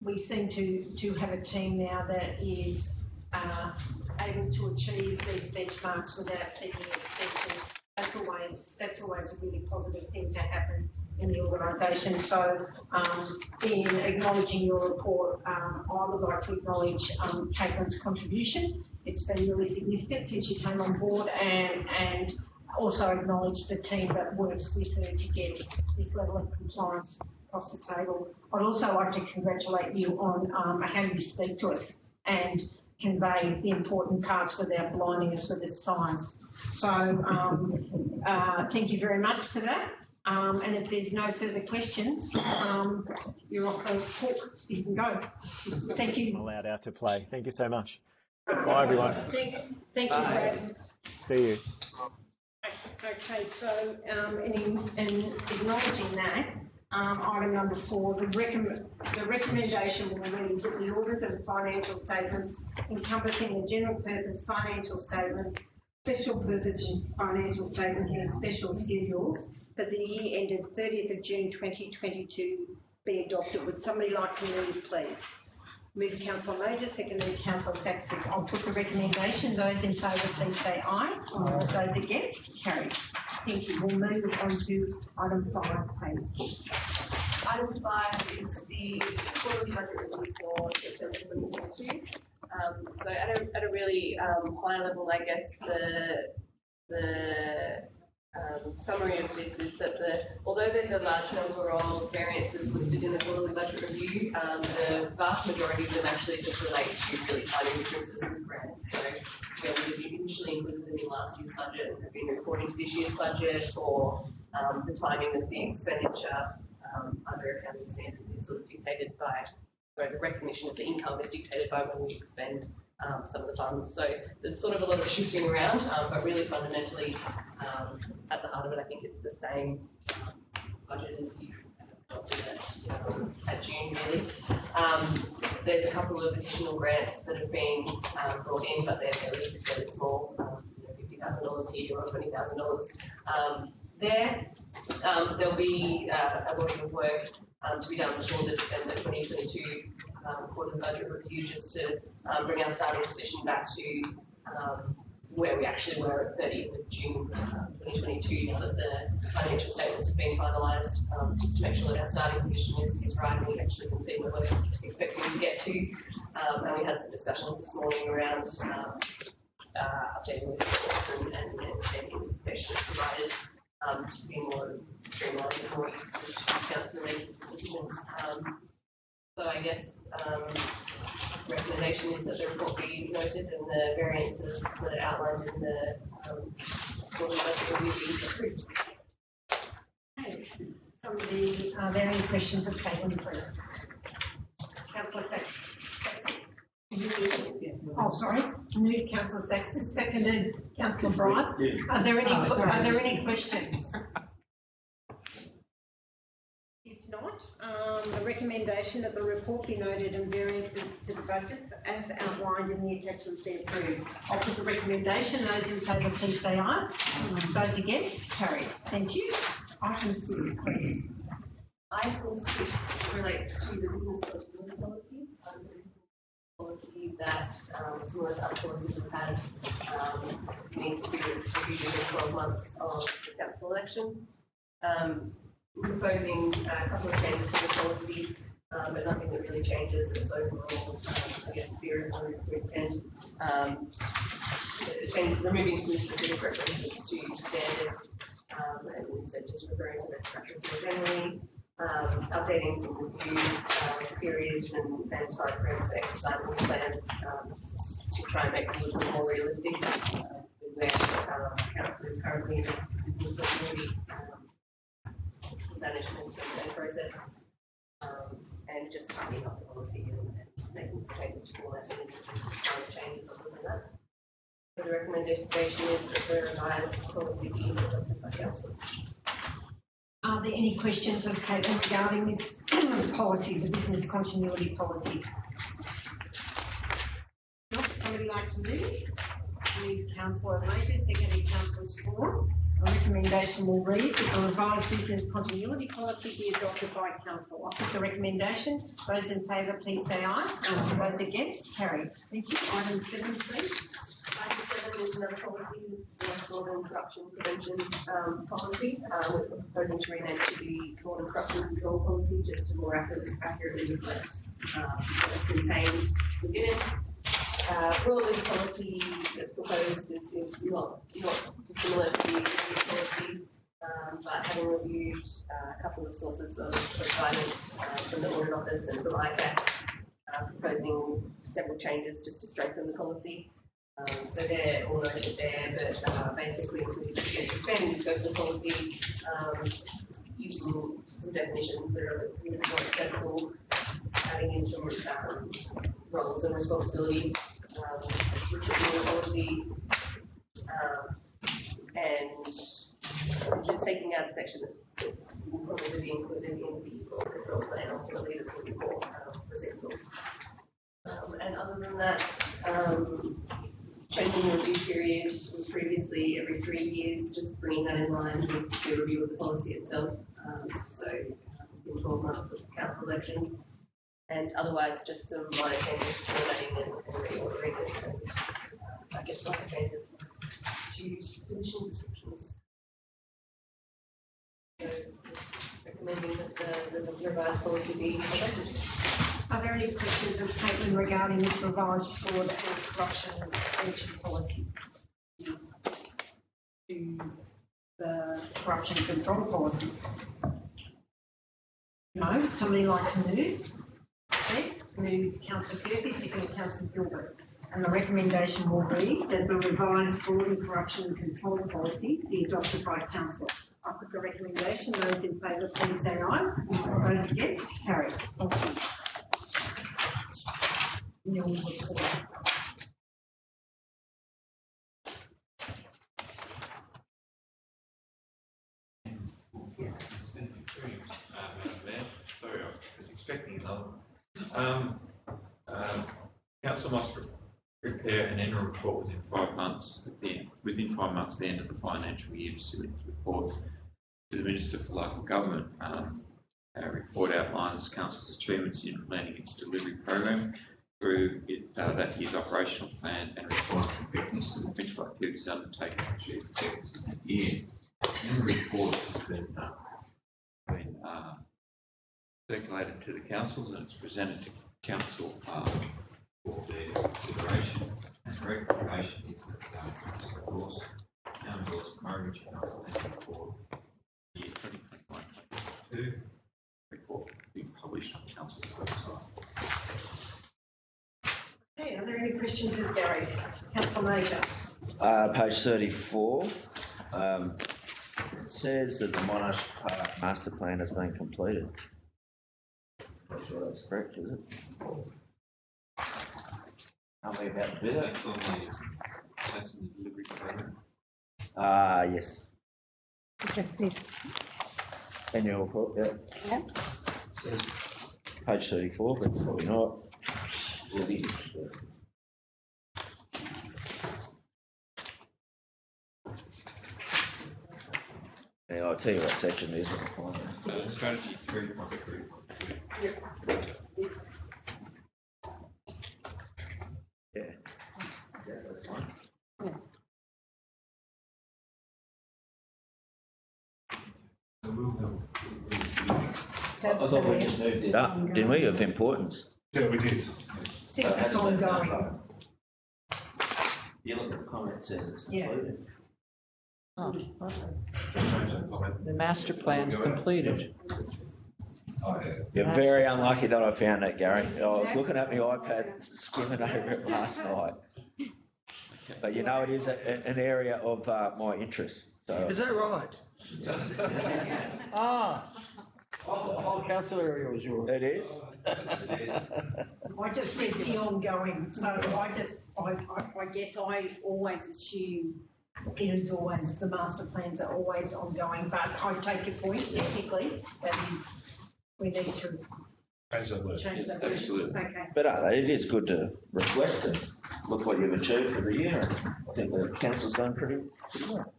we seem to have a team now that is able to achieve these benchmarks without seeking extension. That's always a really positive thing to happen in the organisation. So, in acknowledging your report, I would like to acknowledge Caitlin's contribution. It's been really significant since she came on board, and also acknowledge the team that works with her to get this level of compliance across the table. I'd also like to congratulate you on how you speak to us and convey the important parts without blinding us with the science. So thank you very much for that. And if there's no further questions, you're off the hook. You can go. Thank you. I'm allowed out to play. Thank you so much. Bye, everyone. Thanks. Thank you, Brad. See you. Okay, so in acknowledging that, item number 4, the recommendation will read that the audit of financial statements encompassing the general purpose financial statements, special purpose financial statements and special schedules for the year ended 30th of June 2022 be adopted. Would somebody like to move, please? Move Councillor Major, seconded Councillor Saxon. I'll put the recommendation. Those in favour, please say aye. Those against, carried. Thank you. We'll move on to item 5, please. Item 5 is the quarterly budget review for September 2022. So at a really high level, I guess the summary of this is that although there's a large number of variances listed in the quarterly budget review, the vast majority of them actually just relate to really tiny differences with grants. So where we have initially included them in last year's budget and have been reporting to this year's budget, or the timing of the expenditure under accounting standards is sort of dictated by, the recognition of the income is dictated by when we expend some of the funds. So there's sort of a lot of shifting around, but really fundamentally, at the heart of it, I think it's the same budget as you adopted at June, really. There's a couple of additional grants that have been brought in, but they're fairly small, $50,000 here or $20,000 there. There'll be a body of work to be done before the December 2022 quarterly budget review, just to bring our starting position back to where we actually were at 30th of June 2022, now that the financial statements have been finalised, just to make sure that our starting position is right and we actually can see where we're expecting to get to. And we had some discussions this morning around updating these reports and information provided to be more streamlined and more useful to council making decisions. So I guess recommendation is that the report be noted and the variances that are outlined in the quarterly budget review be approved. Somebody, are there any questions of Caitlin, please? Councillor Saxon. Oh, sorry. Moved Councillor Saxon, seconded Councillor Bryce. Are there any questions? If not, the recommendation that the report be noted and variances to the budgets as outlined in the attachments be approved. I'll put the recommendation. Those in favour, please say aye. Those against, carried. Thank you. Item 6, please. Item 6 relates to the business continuity policy. Policy that, similar to other policies we've had, needs to be reviewed in 12 months of the council election. We're proposing a couple of changes to the policy, but nothing that really changes its overall, spirit or intent. Removing some specific references to standards, and instead just referring to best practice more generally. Updating some review periods and timeframes for exercising plans to try and make them a little more realistic where council is currently in its business continuity management and process, and just tightening up the policy and making some changes to format and changes other than that. So the recommendation is that the revised policy be adopted by council. Are there any questions of Caitlin regarding this policy, the business continuity policy? Would somebody like to move? Move Councillor Major, seconded Councillor Swan. The recommendation will read that the revised business continuity policy be adopted by council. I'll put the recommendation. Those in favour, please say aye. Those against, carried. Thank you. Item 7, please. Item 7 is another policy, the fraud and corruption prevention policy. We're proposing to rename it to the fraud and corruption control policy just to more accurately reflect what is contained within it. Broadly, the policy that's proposed is not dissimilar to the previous policy, but having reviewed a couple of sources of guidance from the Audit Office and from ICAC, proposing several changes just to strengthen the policy. So they're all noted there, but basically expanding the scope of the policy, using some definitions that are a little bit more accessible, adding in some roles and responsibilities within the policy, and just taking out a section that will probably be included in the fraud control plan ultimately that's looking for receivable. And other than that, changing the review period was previously every 3 years, just bringing that in line with the review of the policy itself. So in 12 months of the council election, and otherwise just some minor changes to formatting and reordering and minor changes to position descriptions. So recommending that the revised policy be adopted. Are there any questions of Caitlin regarding this revised fraud and corruption prevention policy? To the corruption control policy? No? Would somebody like to move? Please. Move Councillor Kirby, second Councillor Gilbert. And the recommendation will be that the revised fraud and corruption control policy be adopted by council. I'll put the recommendation. Those in favour, please say aye. Those against, carried. Thank you. Sorry, I was expecting another. Council must prepare an annual report within 5 months. Within 5 months, at the end of the financial year, to submit the report to the Minister for Local Government. Our report outlines Council's achievements in implementing its delivery program through that year's operational plan and response to effectiveness and potential activities undertaken to achieve objectives in that year. The report has been circulated to the councils and it's presented to council for their consideration. And the recommendation is that council endorse Murrumbidgee Council and report year 2021-2022 report being published on council's website. questions of Gary? Councillor Major. Page 34. It says that the Monash Park master plan has been completed. Not sure that's correct, is it? Are we about to do that? That's in the delivery program. Yes. Just this. Annual report, yeah. Yep. Says page 34, but probably not. It is. Yeah, I'll tell you what section it is when I find it. Strategy 3.3. Yes. Yeah. Yeah, that's fine. I thought we just moved it up, didn't we, of importance? Yeah, we did. Six, it's ongoing. You look at the comment, it says it's Yeah. completed. Oh, Change that comment. the master plan's completed. Oh, yeah. You're very unlucky that I found that, Gary. I was looking at my iPad, skimming over it last night. But you know, it is an area of my interest. So. Is that right? Ah, the whole council area was yours. It is? I just read the ongoing, so I guess I always assume it is always, the master plans are always ongoing, but I take your point, technically, that is, we need to Change that word. change that. Absolutely. Okay. But it is good to reflect and look what you've achieved for the year. I think the council's done pretty well.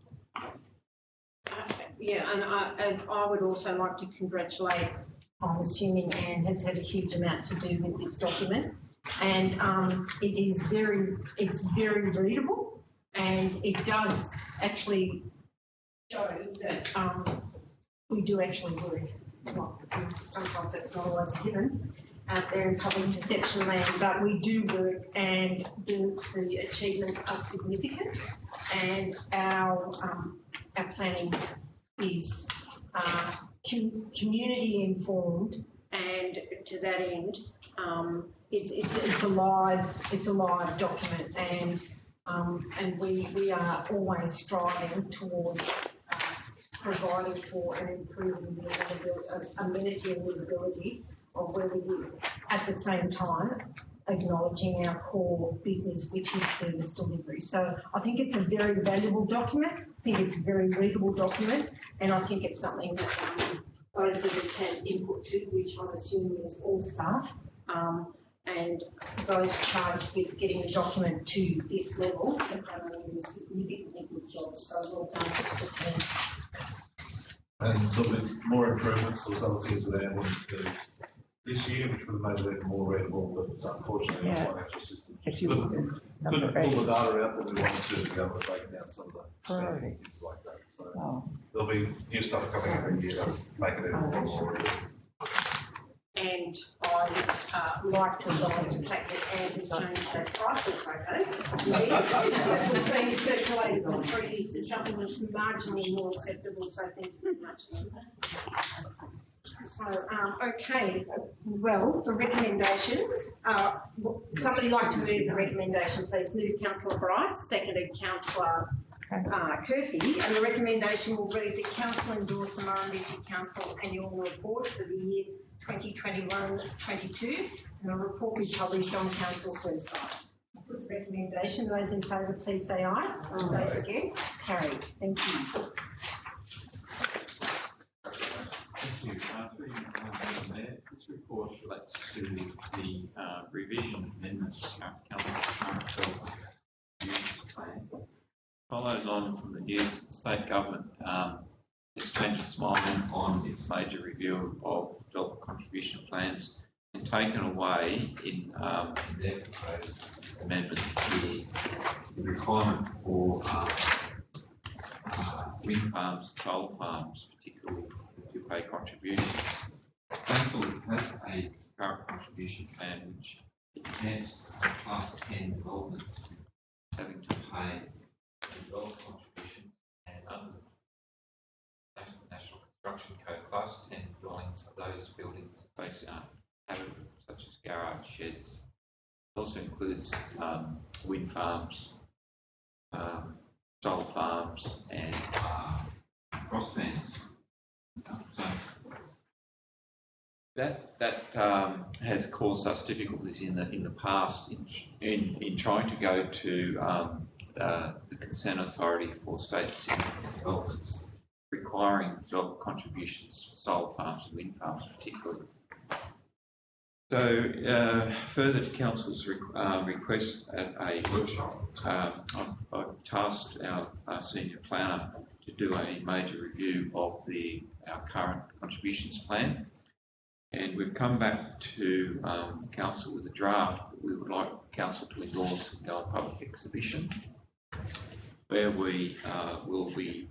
Yeah, and as I would also like to congratulate, I'm assuming Anne has had a huge amount to do with this document, and it's very readable, and it does actually show that we do actually work. Well, sometimes that's not always a given out there in public perception land, but we do work, and the achievements are significant, and our planning is community informed, and to that end, it's a live document, and we are always striving towards providing for and improving the amenity and livability of where we live. At the same time, acknowledging our core business, which is service delivery. So I think it's a very valuable document. I think it's a very readable document, and I think it's something that those of us can input to, which I'm assuming is all staff, and those charged with getting the document to this level have done a significantly good job. So well done to the team. And there'll be more improvements. There was other things that Anne wanted to do this year, which would have made it even more readable, but unfortunately, Yeah. our financial system If you look at couldn't number pull the 8. data out that we wanted to be able to break down some of the spending and Right. things like that. So Oh, there'll be new stuff coming every year to make it even more readable. And I'd like to acknowledge the fact that Anne has changed that price of photos. That was being circulated for 3 years to something that's marginally more acceptable, so thank you very much. So, okay, well, the recommendation, somebody like to move the recommendation, please. Move Councillor Bryce, seconded Councillor Curfew, and the recommendation will read that Council endorse the Murrumbidgee Council annual report for the year 2021-22, and the report will be published on Council's website. Put the recommendation. Those in favour, please say aye. Those against, carried. Thank you. Thank you. Through you, Madam Mayor, this report relates to the revision amendments to Council's current use plan. Follows on from the years that the state government has changed its mind on its major review of development contribution plans and taken away in their proposed amendments the requirement for wind farms, solar farms, particularly to pay contributions. Council has a current contribution plan which exempts class 10 developments having to pay development contributions, and under the National Construction Code, class 10 dwellings are those buildings based on habitable, such as garage, sheds, also includes wind farms, solar farms, and cross bands. So that has caused us difficulties in the past in trying to go to the consent authority for state developments, requiring development contributions for solar farms and wind farms particularly. So further to Council's request at a workshop, I've tasked our senior planner to do a major review of our current contributions plan, and we've come back to Council with a draft that we would like Council to endorse and go on public exhibition, where we will be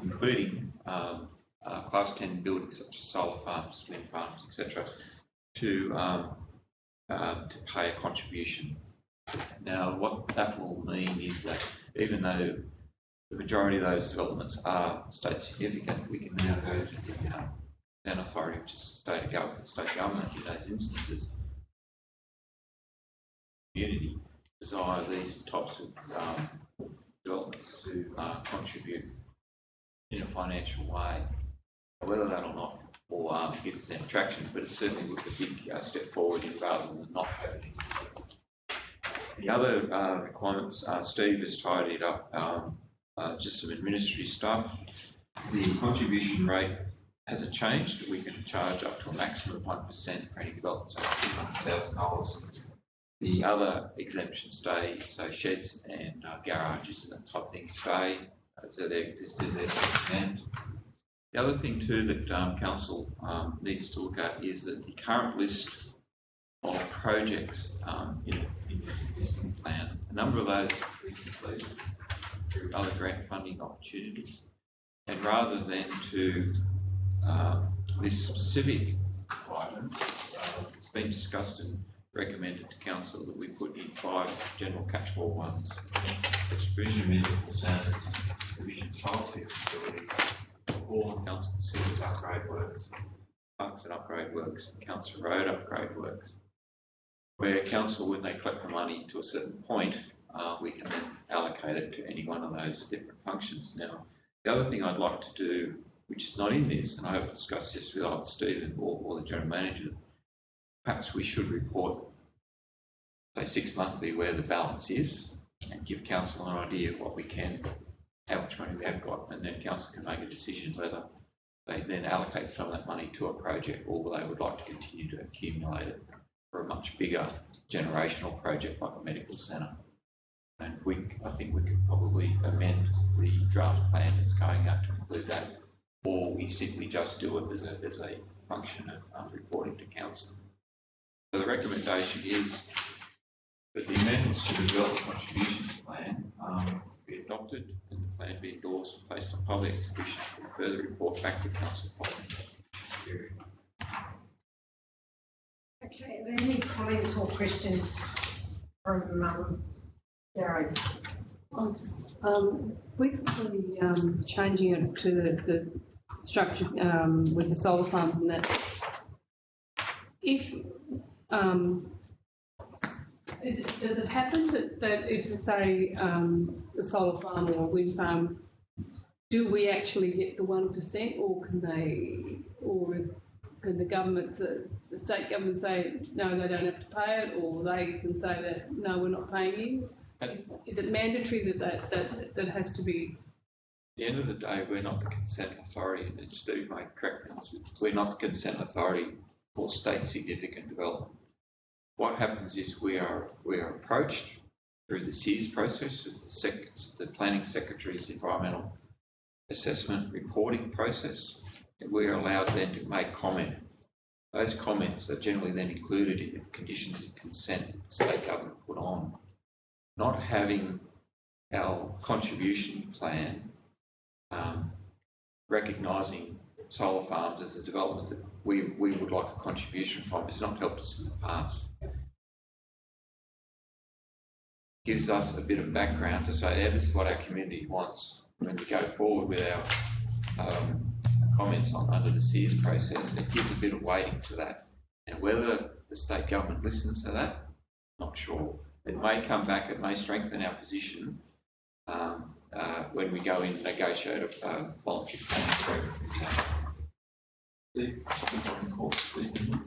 including Class 10 buildings such as solar farms, wind farms, etc., to pay a contribution. Now, what that will mean is that even though the majority of those developments are state significant, we can now go to the consent authority, which is state government in those instances. Community desire these types of developments to contribute in a financial way. Whether that or not will give us any traction, but it certainly would be a big step forward rather than not having it. The other requirements, Steve has tidied up just some administrative stuff. The contribution rate hasn't changed. We can charge up to a maximum of 1% for any developments over $200,000. The other exemptions stay, so sheds and garages and that type of thing stay, so they're exempt. The other thing too that Council needs to look at is that the current list of projects in the existing plan, a number of those have been completed through other grant funding opportunities, and rather than to this specific item, it's been discussed and recommended to Council that we put in 5 general catchall ones, such as provision medical centres, provision childcare facilities, all Council considers upgrade works, parks and upgrade works, and Council Road upgrade works, where Council, when they collect the money to a certain point, we can then allocate it to any one of those different functions. Now, the other thing I'd like to do, which is not in this, and I hope to discuss this with either Stephen or the General Manager, perhaps we should report, say 6 monthly, where the balance is, and give Council an idea of what we can, how much money we have got, and then Council can make a decision whether they then allocate some of that money to a project or they would like to continue to accumulate it for a much bigger generational project like a medical centre. And I think we could probably amend the draft plan that's going out to include that, or we simply just do it as a function of reporting to Council. So the recommendation is that the amendments to the development contributions plan be adopted and the plan be endorsed and placed on public exhibition and further report back to Council following that period. Okay, are there any comments or questions from Gary? With the changing it to the structure with the solar farms and that, if does it happen that if, say, the solar farm or wind farm, do we actually get the 1%, or can the governments, the state government say no, they don't have to pay it, or they can say that no, we're not paying you? Is it mandatory that has to be? At the end of the day, we're not the consent authority, and Steve made correct announcements. We're not the consent authority for state significant development. What happens is we are approached through the SEARS process, the Planning Secretary's environmental assessment reporting process, and we are allowed then to make comment. Those comments are generally then included in the conditions of consent that the state government put on. Not having our contribution plan recognising solar farms as a development that we would like a contribution from has not helped us in the past. Gives us a bit of background to say, yeah, this is what our community wants. When we go forward with our comments under the SEARS process, it gives a bit of weighting to that. And whether the state government listens to that Not sure. It may come back, it may strengthen our position when we go in and negotiate a voluntary planning agreement.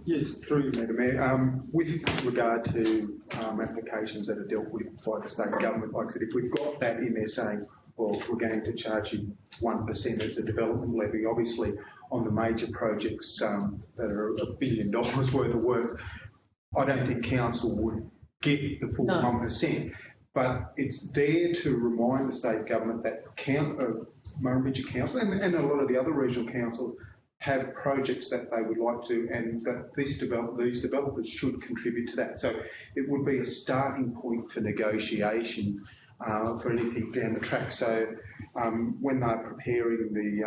Yes, through you, Madam Mayor. With regard to applications that are dealt with by the state government, like I said, if we've got that in there saying, well, we're going to charge you 1% as a development levy, obviously on the major projects that are $1 billion worth of work, I don't think council would get the full 1%. But it's there to remind the state government that Murrumbidgee Council and a lot of the other regional councils have projects that they would like to, and that these developers should contribute to that. So it would be a starting point for negotiation for anything down the track. So when they're preparing the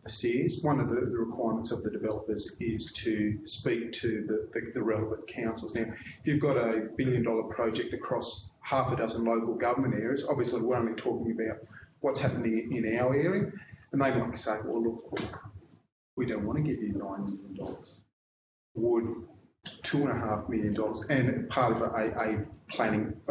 CERs, one of the requirements of the developers is to speak to the relevant councils. Now, if you've got a $1 billion project across half a dozen local government areas, obviously we're only talking about what's happening in our area, and they might say, well, look, we don't want to give you $9 million. Would $2.5 million and part of a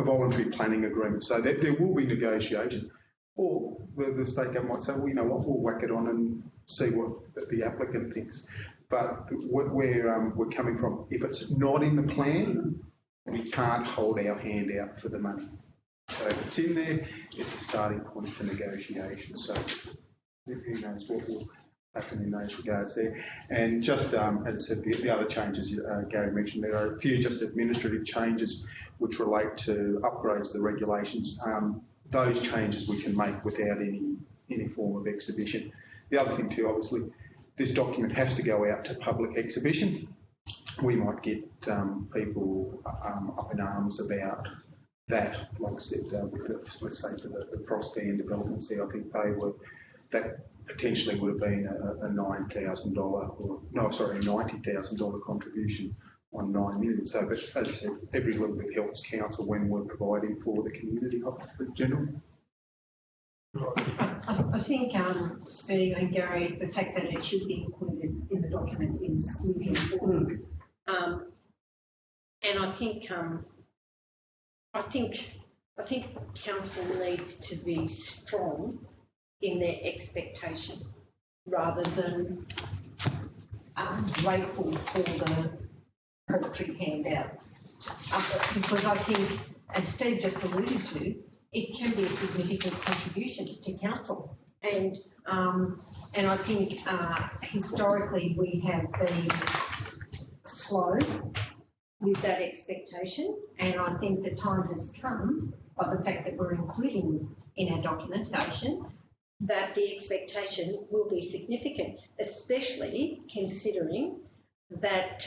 voluntary planning agreement, so that there will be negotiation. Or the state government might say, well, you know what, we'll whack it on and see what the applicant thinks. But where we're coming from, if it's not in the plan, we can't hold our hand out for the money. So if it's in there, it's a starting point for negotiation. So who knows what will happen in those regards there. And just, as I said, the other changes Gary mentioned, there are a few just administrative changes which relate to upgrades to the regulations. Those changes we can make without any form of exhibition. The other thing too, obviously, this document has to go out to public exhibition. We might get people up in arms about that, like I said, with let's say for the Frosty and developments there, I think that potentially would have been a $9,000 or $90,000 contribution on $9 million. So, but as I said, every little bit helps council when we're providing for the community generally. I think, Steve and Gary, the fact that it should be included in the document is really important. And I think council needs to be strong in their expectation rather than grateful for the poetry handout. Because I think, as Steve just alluded to, it can be a significant contribution to council. And I think historically we have been slow with that expectation, and I think the time has come, by the fact that we're including in our documentation, that the expectation will be significant, especially considering that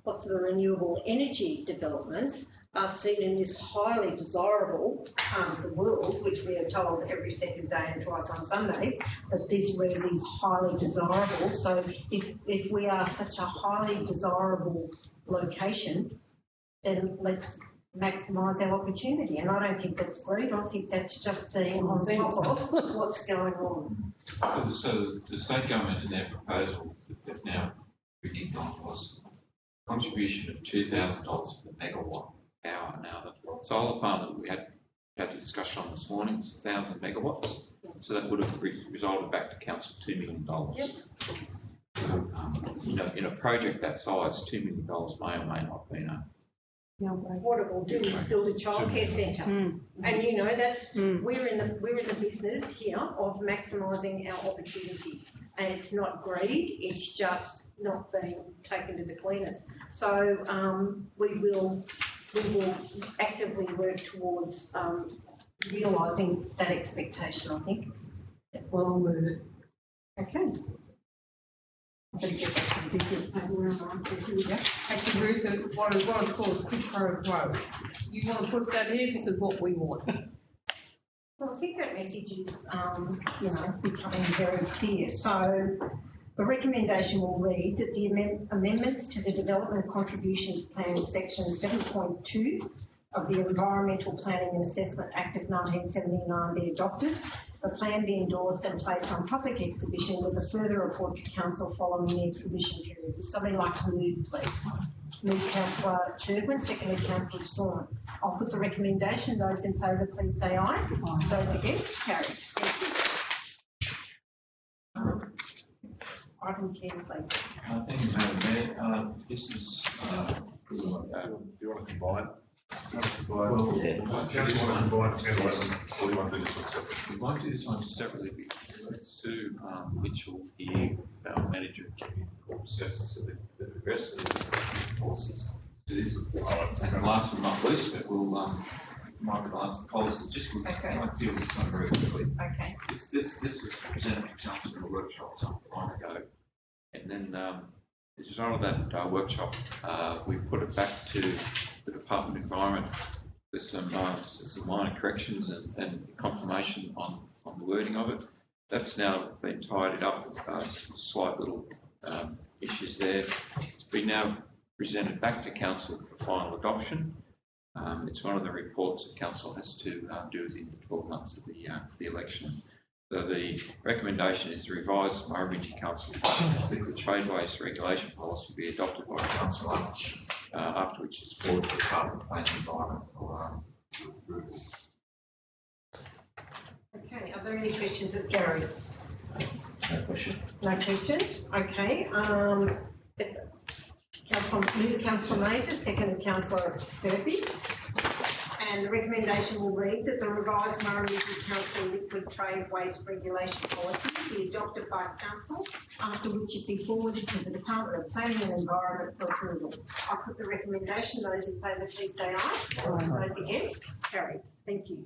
lots of the renewable energy developments are seen in this highly desirable part of the world, which we are told every second day and twice on Sundays, that this res is highly desirable. So if we are such a highly desirable location, then let's maximise our opportunity. And I don't think that's greed. I think that's just being on top of what's going on. So the state government in their proposal that's now ridiculous was a contribution of $2,000 per megawatt hour. Now the solar farm that we had a discussion on this morning was 1,000 megawatts. So that would have resulted back to council $2 million. Yep. So, in a project that size, $2 million may or may not be enough. What it will do is build a childcare centre, and that's we're in the business here of maximising our opportunity, and it's not greed; it's just not being taken to the cleaners. So we will actively work towards realising that expectation. I think. Well, okay. I'm going to get back to the business paper. Actually, Ruth, what is called quid pro quo. You want to put that here? This is what we want. Well, I think that message is, becoming very clear. So the recommendation will read that the amendments to the Development Contributions Plan Section 7.2 of the Environmental Planning and Assessment Act of 1979 be adopted, the plan be endorsed and placed on public exhibition with a further report to council following the exhibition period. Would somebody like to move, please? Moved Councillor Sherwin, seconded Councillor Strawn. I'll put the recommendation. Those in favour, please say aye. Those against, carried. Thank you. Item 10, please. Thank you, Madam Mayor. This is, Do you want to combine? well, Council want to combine 10, 11, or do you want to do this one separately? we might do this one separately because Sue Mitchell here, our manager of community corporate services, so the rest of the policies. So this is, and last but not least, but we'll might ask the policies. Just we'll might deal with this one very quickly. Okay. This was presented to council in a workshop some time ago, and then as a result of that workshop, we put it back to the Department of Environment with some minor corrections and confirmation on the wording of it. That's now been tidied up with slight little issues there. It's been now presented back to council for final adoption. It's one of the reports that council has to do within 12 months of the election. So the recommendation is the revised Murrumbidgee Council liquid trade waste regulation policy be adopted by council, after which it's forwarded to the Department of Planning and Environment for approval. Okay, are there any questions of Gary? No question. No questions? Okay. Councillor Major, second Councillor Kirby. And the recommendation will read that the revised Murrumbidgee Council liquid trade waste regulation policy be adopted by council, after which it be forwarded to the Department of Planning and Environment for approval. I put the recommendation. Those in favour, please say aye. Those against, carried. Thank you.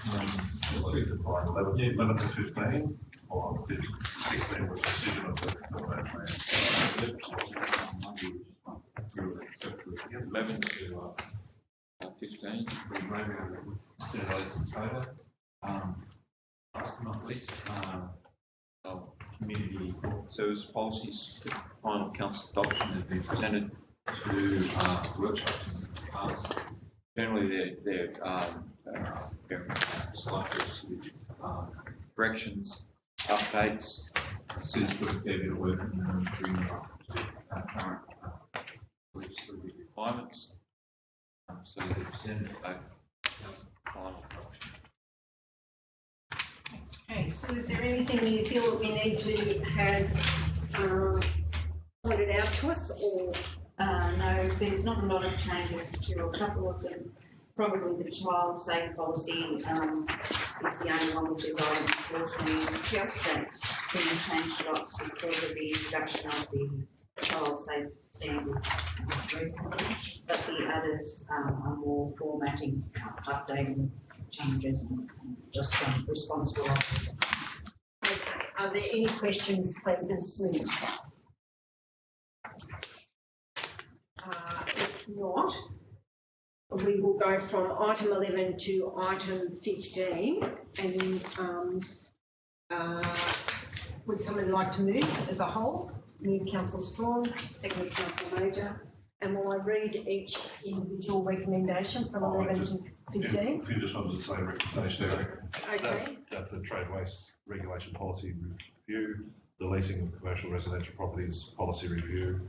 11 to 15, or 16 was decision of the plan. 11 to 15, those in favour. Last but not least, our community service policies for final council adoption have been presented to workshops in the past. Generally, they're very slightly corrections, updates. Sue's put a fair bit of work in them to bring them up to current legislative requirements. So they're presented back to final adoption. Okay, so is there anything you feel that we need to have pointed out to us, or? No, there's not a lot of changes to a couple of them. Probably the child safe policy is the only one which is item 14. That's been changed a lot because of the introduction of the child safe standards recently. But the others are more formatting, updating changes, and just responsible officers. Okay. Are there any questions, please, of Sue? If not, we will go from item 11 to item 15. And would someone like to move as a whole? Move Councillor Strawn, second Councillor Major. And will I read each individual recommendation from 11 to 15? If you just wanted to say recommendation, Okay. that the trade waste regulation policy review, the leasing of commercial residential properties policy review,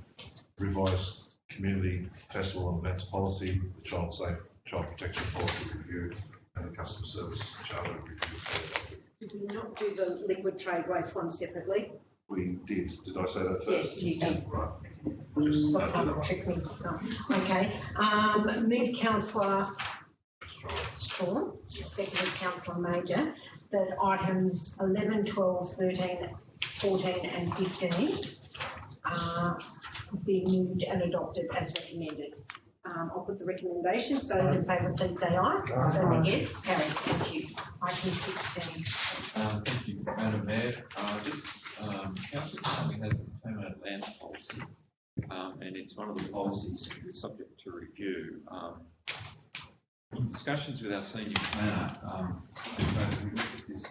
revised community festival and events policy, the child protection policy review, and the customer service charter review. Did we not do the liquid trade waste one separately? We did. Did I say that first? Yes, you did. Right. What time to trick me? No. Okay. Move Councillor Strawn, second Councillor Major, that items 11, 12, 13, 14 and 15 be moved and adopted as recommended. I'll put the recommendations. Those in favour, please say aye. Those against, carried. Thank you. Item 16. Thank you, Madam Mayor. This council currently has a permanent land policy, and it's one of the policies that's subject to review. In discussions with our senior planner, we looked at this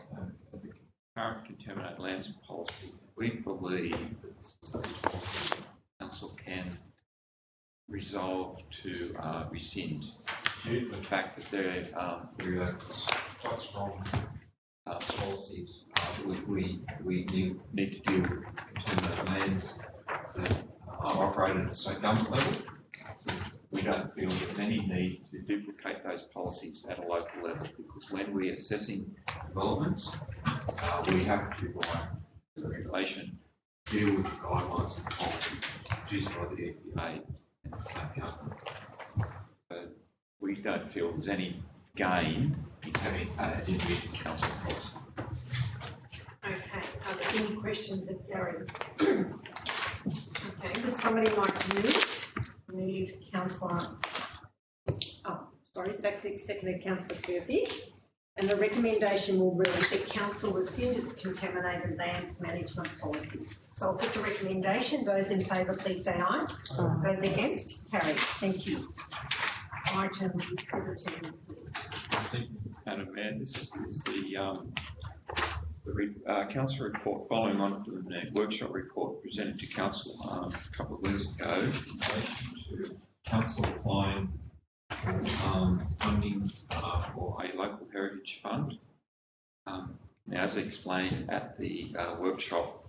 the current contaminated lands policy. We believe that the council can resolve to rescind due to the fact that there are quite strong policies that we need to deal with contaminated lands that are operated at state government level. So we don't feel there's any need to duplicate those policies at a local level, because when we're assessing developments, we have to, by the regulation, deal with the guidelines and policy produced by the EPA and the state government. So we don't feel there's any gain in having an individual council policy. Okay, are there any questions of Gary? Okay, would somebody like to move Councillor, seconded Councillor Kirby, and the recommendation will read that Council rescind its contaminated lands management policy. So I'll put the recommendation. Those in favour, please say aye. Those against, carried. Thank you. Item 17. I think, Madam Mayor, this is the council report following on from the workshop report presented to council a couple of weeks ago in relation to council applying for funding for a local heritage fund. Now, as explained at the workshop,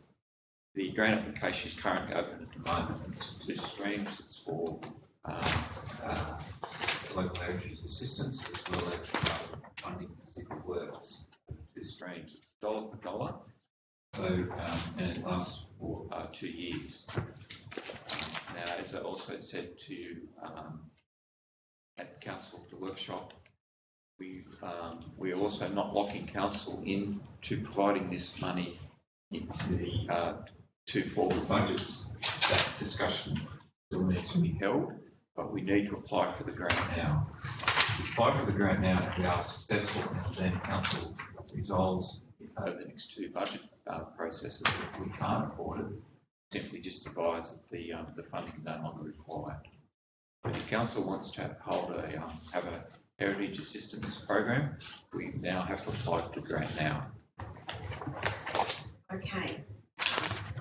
the grant application is currently open at the moment. It's 2 streams. It's for local heritage assistance as well as funding for civil works. 2 streams. It's $1 per dollar. So, and it lasts for 2 years. Now, as I also said to at the council, the workshop, we're also not locking council into providing this money into the 2 forward budgets. That discussion still needs to be held, but we need to apply for the grant now. If we apply for the grant now, if we are successful, and then council resolves over the next 2 budget processes, if we can't afford it, simply just advise that the funding is no longer required. But if council wants to have a heritage assistance program, we now have to apply for the grant now. Okay.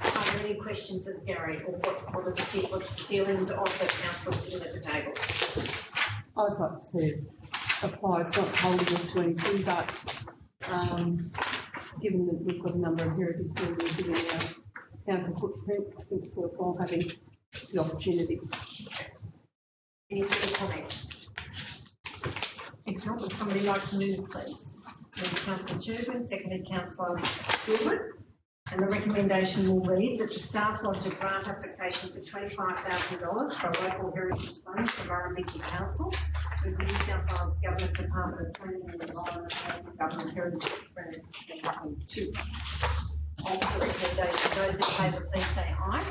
Are there any questions of Gary, or what's the feelings of the council sitting at the table? I'd like to apply. It's not holding us to anything, but given that we've got a number of heritage buildings within our council footprint, I think it's worthwhile having the opportunity. Any further comment? If not, would somebody like to move, please? Moved Councillor Churban, seconded Councillor Gilbert. And the recommendation will read that the staff lodged a grant application for $25,000 for a local heritage fund for Murrumbidgee Council with the New South Wales Government Department of Planning and Environment and Government Heritage Grant 2022. Of the recommendation, those in favour, please say aye.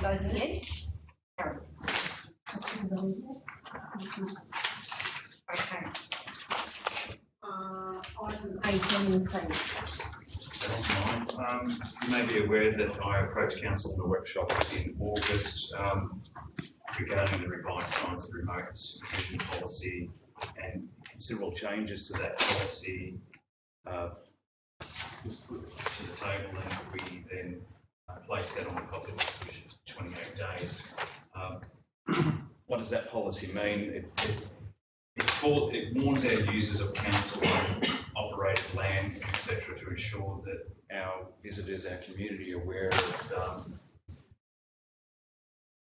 Those against? Carried. Okay. Item 18, please. That's fine. You may be aware that I approached council in a workshop in August regarding the revised science of remote supervision policy and considerable changes to that policy was put to the table, and we then placed that on the public list, which is 28 days. What does that policy mean? It warns our users of council operated land, etc., to ensure that our visitors, our community, are aware of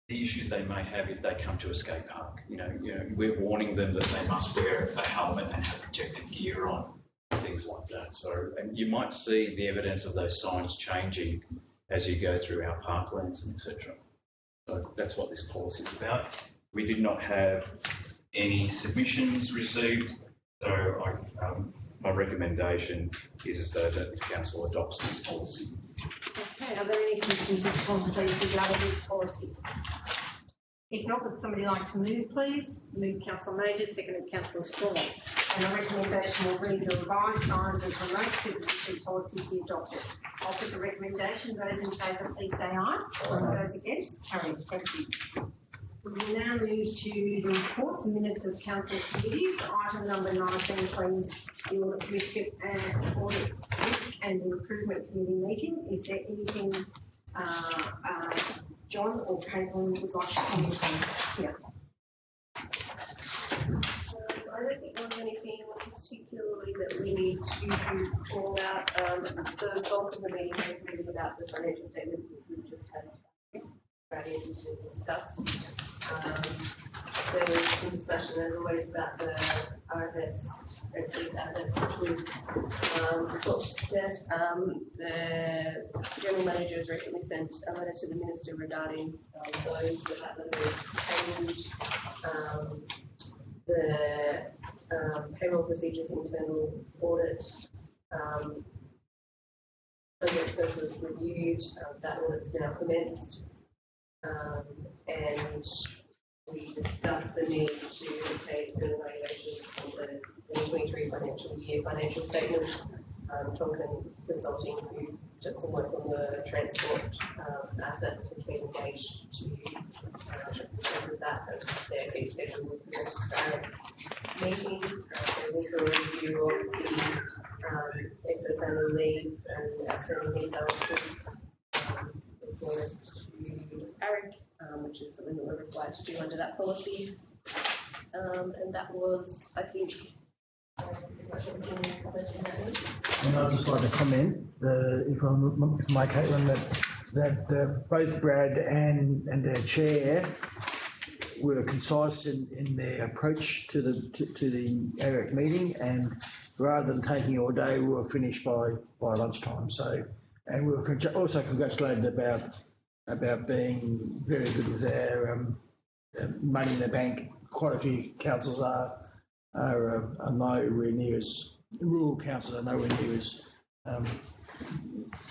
the issues they may have if they come to a skate park. You know, we're warning them that they must wear a helmet and have protective gear on, things like that. So, and you might see the evidence of those signs changing as you go through our parklands and etc. So that's what this policy is about. We did not have any submissions received, so my recommendation is that the council adopts this policy. Okay, are there any questions of Tom, please, regarding this policy? If not, would somebody like to move, please? Move Councillor Majors, seconded Councillor Storm. And the recommendation will read the revised signs and remote supervision policy to be adopted. I'll put the recommendation. Those in favour, please say aye. Those against, carried. Thank you. We will now move to the reports and minutes of council committees. Item number 19, please, the audit risk and improvement committee meeting. Is there anything John or Caitlin would like to comment on here? I don't think there's anything particularly that we need to call out. The bulk of the meeting has been about the financial statements which we've just had in to discuss. There was some discussion, as always, about the RFS and assets which we've talked to death. The General Manager has recently sent a letter to the Minister regarding those, so that letter is tabled. The payroll procedures internal audit project scope was reviewed, that audit's now commenced, and we discussed the need to obtain certain evaluations for the 2023 financial year financial statements. Tonkin Consulting, who did some work on the transport assets, has been engaged to discuss that, and their fee schedule was presented to meeting. There's also a review of the excess annual leave and outstanding leave balances reported to ARIC, which is something that we're required to do under that policy. And that was, I think, And I'd just like to comment, if I may, Caitlin, that both Brad and their chair were concise in their approach to the ARIC meeting, and rather than taking all day, we were finished by lunchtime. So, and we were also congratulated about being very good with our money in the bank. Quite a few councils are nowhere near as, rural councils are nowhere near as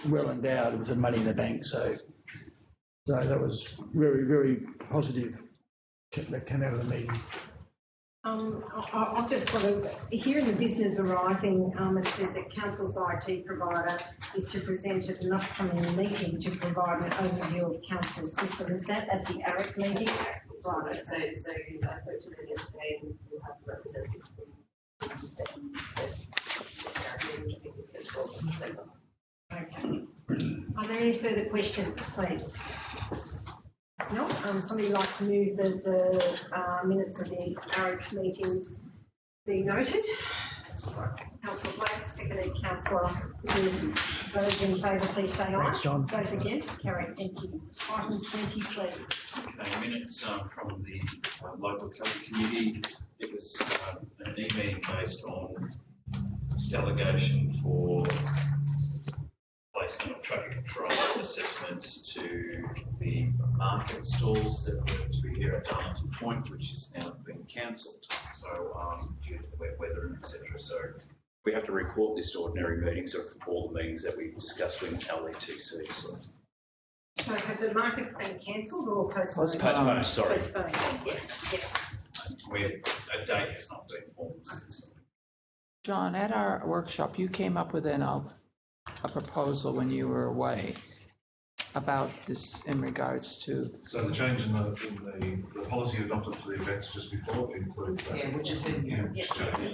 well endowed with the money in the bank. So that was very, very positive that came out of the meeting. I just want to, here in the business arising, it says that council's IT provider is to present at an upcoming meeting to provide an overview of council's system. Is that at the ARIC meeting? Right, so I spoke to them yesterday and we'll have a representative from Okay. Are there any further questions, please? No? Somebody like to move the minutes of the ARIC meeting be noted? Councillor Blake, seconded Councillor Wood. Those in favour, please say aye. Thanks, John. Those against, carried. Thank you. Item 20, please. Okay, minutes from the local traffic committee. It was an e-meeting based on delegation for placement of traffic control assessments to the market stalls that were to be here at Darlington Point, which has now been cancelled. So due to the wet weather and etc. So we have to report this to ordinary meetings of all the meetings that we discussed with LETC. So have the markets been cancelled or postponed? Postponed, sorry. Postponed, yeah. Where a date has not been formed since. John, at our workshop, you came up with a proposal when you were away about this in regards to. So the change in the policy adopted for the events just before includes that. Yeah, which is in here.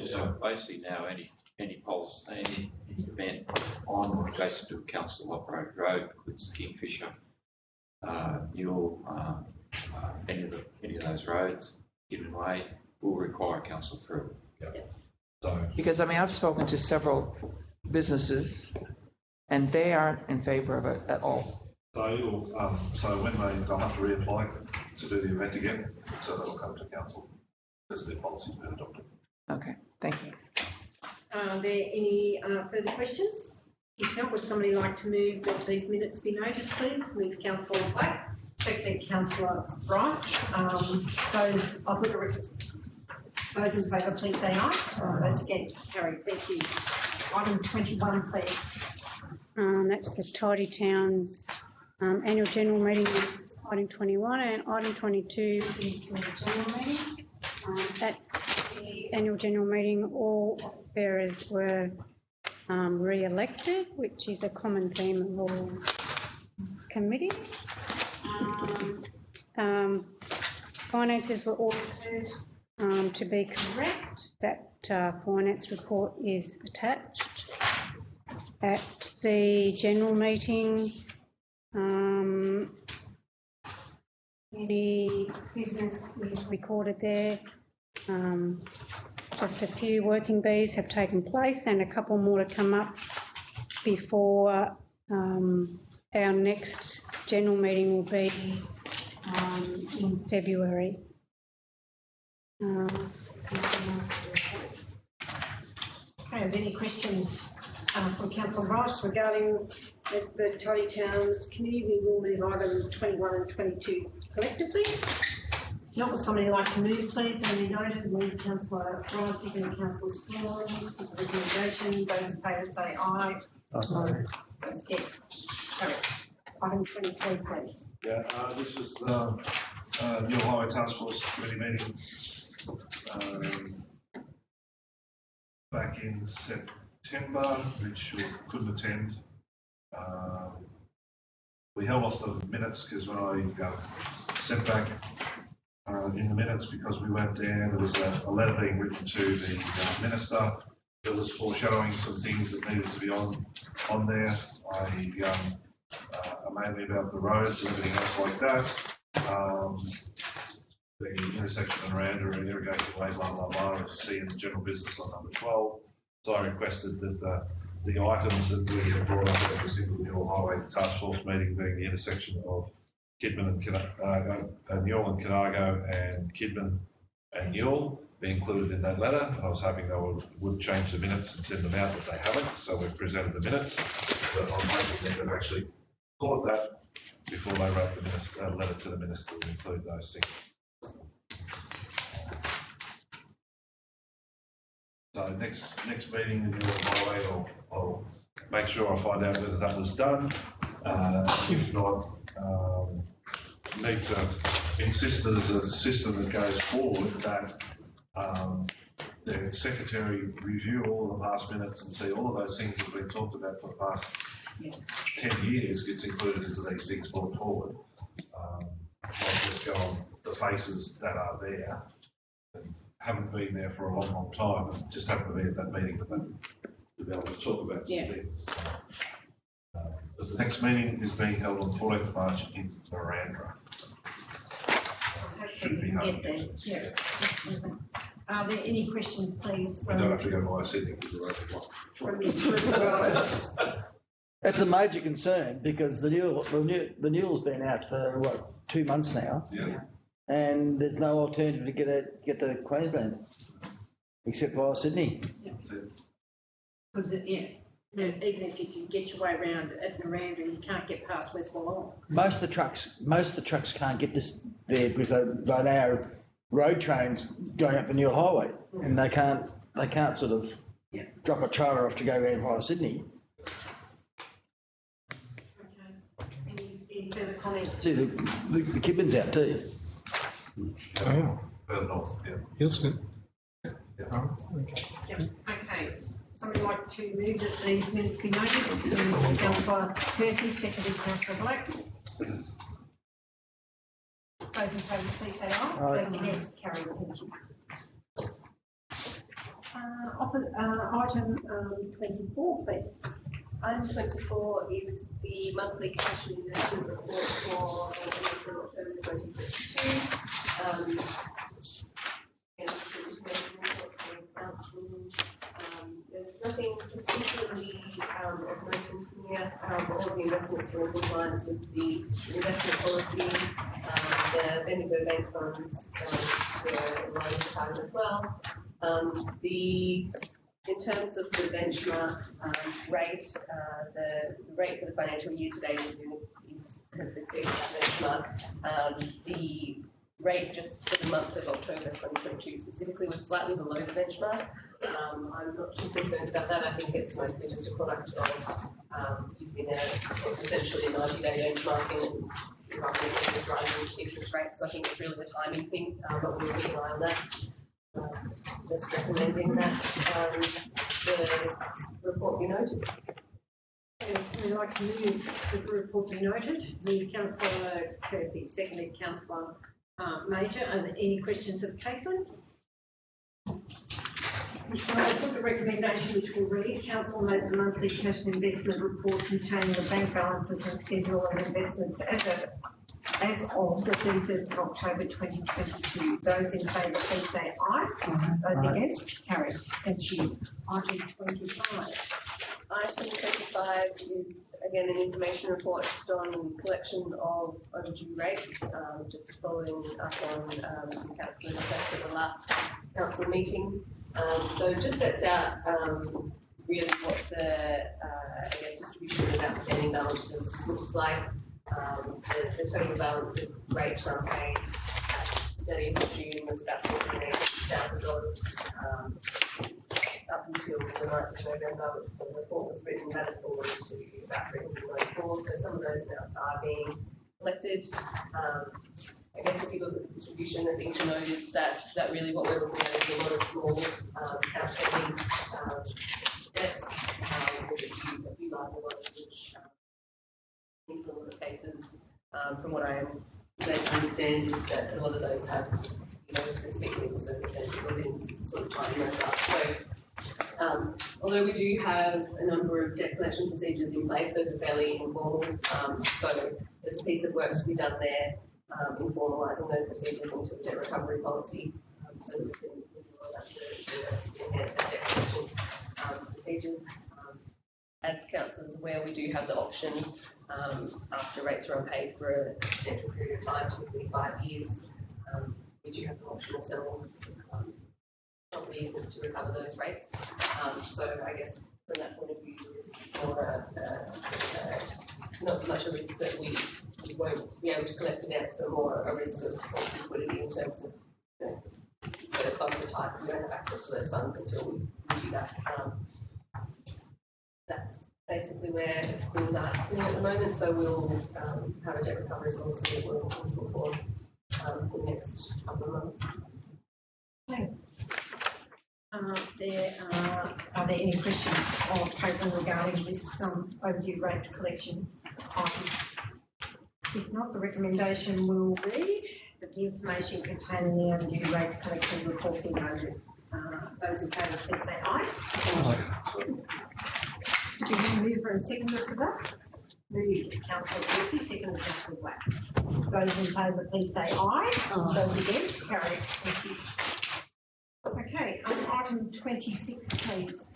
So basically now any event on adjacent to a council operated road, includes Kingfisher, any of those roads given way will require council approval. Yeah. So Because, I mean, I've spoken to several businesses and they aren't in favour of it at all. So when they'll have to reapply to do the event again, so that'll come to council as their policy's been adopted. Okay, thank you. Are there any further questions? If not, would somebody like to move that these minutes be noted, please? Move Councillor Black, second Councillor Rice. Those in favour, please say aye. Those against, carried. Thank you. Item 21, please. That's the Tidy Towns annual general meeting is item 21, and item 22 is the general meeting. At the annual general meeting, all office bearers were re-elected, which is a common theme of all committees. Finances were audited to be correct. That finance report is attached. At the general meeting, the business is recorded there. Just a few working bees have taken place and a couple more to come up before our next general meeting will be in February. Okay, have any questions from Councillor Rice regarding the Tidy Towns Committee? We will move item 21 and 22 collectively. Not would somebody like to move, please? Only noted, move Councillor Rice, second Councillor Strawn. Recommendation, those in favour say aye. Aye. Those against. Carried. Item 23, please. Yeah, this is the New Highway Task Force Committee meeting back in September, which we couldn't attend. We held off the minutes because when I sent back in the minutes, because we weren't there, there was a letter being written to the minister. It was foreshadowing some things that needed to be on there. Mainly about the roads and everything else like that. The intersection and Randa and irrigation way, blah, blah, blah, as you see in the general business on number 12. So I requested that the items that we have brought up at every single Newell Highway Task Force meeting, being the intersection of Kidman and Newell and Carnago and Kidman and Newell, be included in that letter. And I was hoping they would change the minutes and send them out, but they haven't. So we've presented the minutes, but I'm hoping they would actually caught that before they wrote the letter to the minister to include those things. So next meeting in Newell Highway, I'll make sure I find out whether that was done. If not, need to insist that there's a system that goes forward that the secretary review all of the past minutes and see all of those things that have been talked about for the past 10 years gets included into these things brought forward. Not just go on the faces that are there and haven't been there for a long, long time and just happen to be at that meeting to be able to talk about some things. But the next meeting is being held on 14th of March in Miranda. Should be home. Yeah. Are there any questions, please? We don't have to go by Sydney because the road is From It's a major concern because the Newell's been out for 2 months now, and there's no alternative to get to Queensland except via Sydney. Because even if you can get your way around at Miranda, you can't get past West Wollongong. Most of the trucks can't get this there because they now road trains going up the Newell Highway, and they can't sort of drop a trailer off to go around via Sydney. Any further comments? See, the Kidman's out too. Oh. Further north, Hillston. Oh, okay. Okay. Somebody like to move that these minutes be noted? Councillor Murphy, seconded Councillor Black. Those in favour, please say aye. Those against, carried. Thank you. Item 24, please. Item 24 is the monthly cash and investment report for October 2022. There's nothing particularly of note in here. All of the investments were in compliance with the investment policy. The Bendigo Bank funds were in line with the target as well. In terms of the benchmark rate, the rate for the financial year to date has exceeded that benchmark. The rate just for the month of October 2022 specifically was slightly below the benchmark. I'm not too concerned about that. I think it's mostly just a product of using it's essentially a 90-day benchmarking and just rising interest rates. So I think it's really the timing thing, but we'll keep an eye on that. Just recommending that the report be noted. We'd like to move the report be noted. Move Councillor Murphy, seconded Councillor Major. Are there any questions of Caitlin? I put the recommendation which will read: Council made the monthly cash and investment report containing the bank balances and schedule of investments as of the 31st of October 2022. Those in favour, please say aye. Those against, carried. Thank you. Item 25. Item 25 is again an information report just on collection of overdue rates, just following up on some council requests at the last council meeting. So it just sets out really what the I guess distribution of outstanding balances looks like. The total balance of rates unpaid at 30th of June was about $480,000. Up until the 9th of November, when the report was written, that had fallen to about 394. So some of those amounts are being collected. I guess if you look at the distribution, I think to notice that really what we're looking at is a lot of small outstanding debts, with a few larger ones, which in a lot of cases, from what I am led to understand, is that a lot of those have specific legal circumstances or things sort of tying those up. So although we do have a number of debt collection procedures in place, those are fairly informal. So there's a piece of work to be done there in formalising those procedures into a debt recovery policy, so that we can roll that to enhance our debt collection procedures. As council is aware, we do have the option after rates are unpaid for a substantial period of time, typically 5 years. We do have the option of selling properties to recover those rates. So I guess from that point of view, this is more not so much a risk that we won't be able to collect the debts, but more a risk of liquidity in terms of those funds are tight. We don't have access to those funds until we do that. That's basically where things are sitting at the moment. So we'll have a debt recovery policy that we'll look for the next couple of months. Okay. Are there any questions of Caitlin regarding this overdue rates collection item? If not, the recommendation will read that the information contained in the overdue rates collection report be noted. Those in favour, please say aye. Aye. Did you move and seconder for that? Moved Councillor Murphy, seconded Councillor Black. Those in favour, please say aye. Aye. Those against, carried. Thank you. Okay, item 26, please.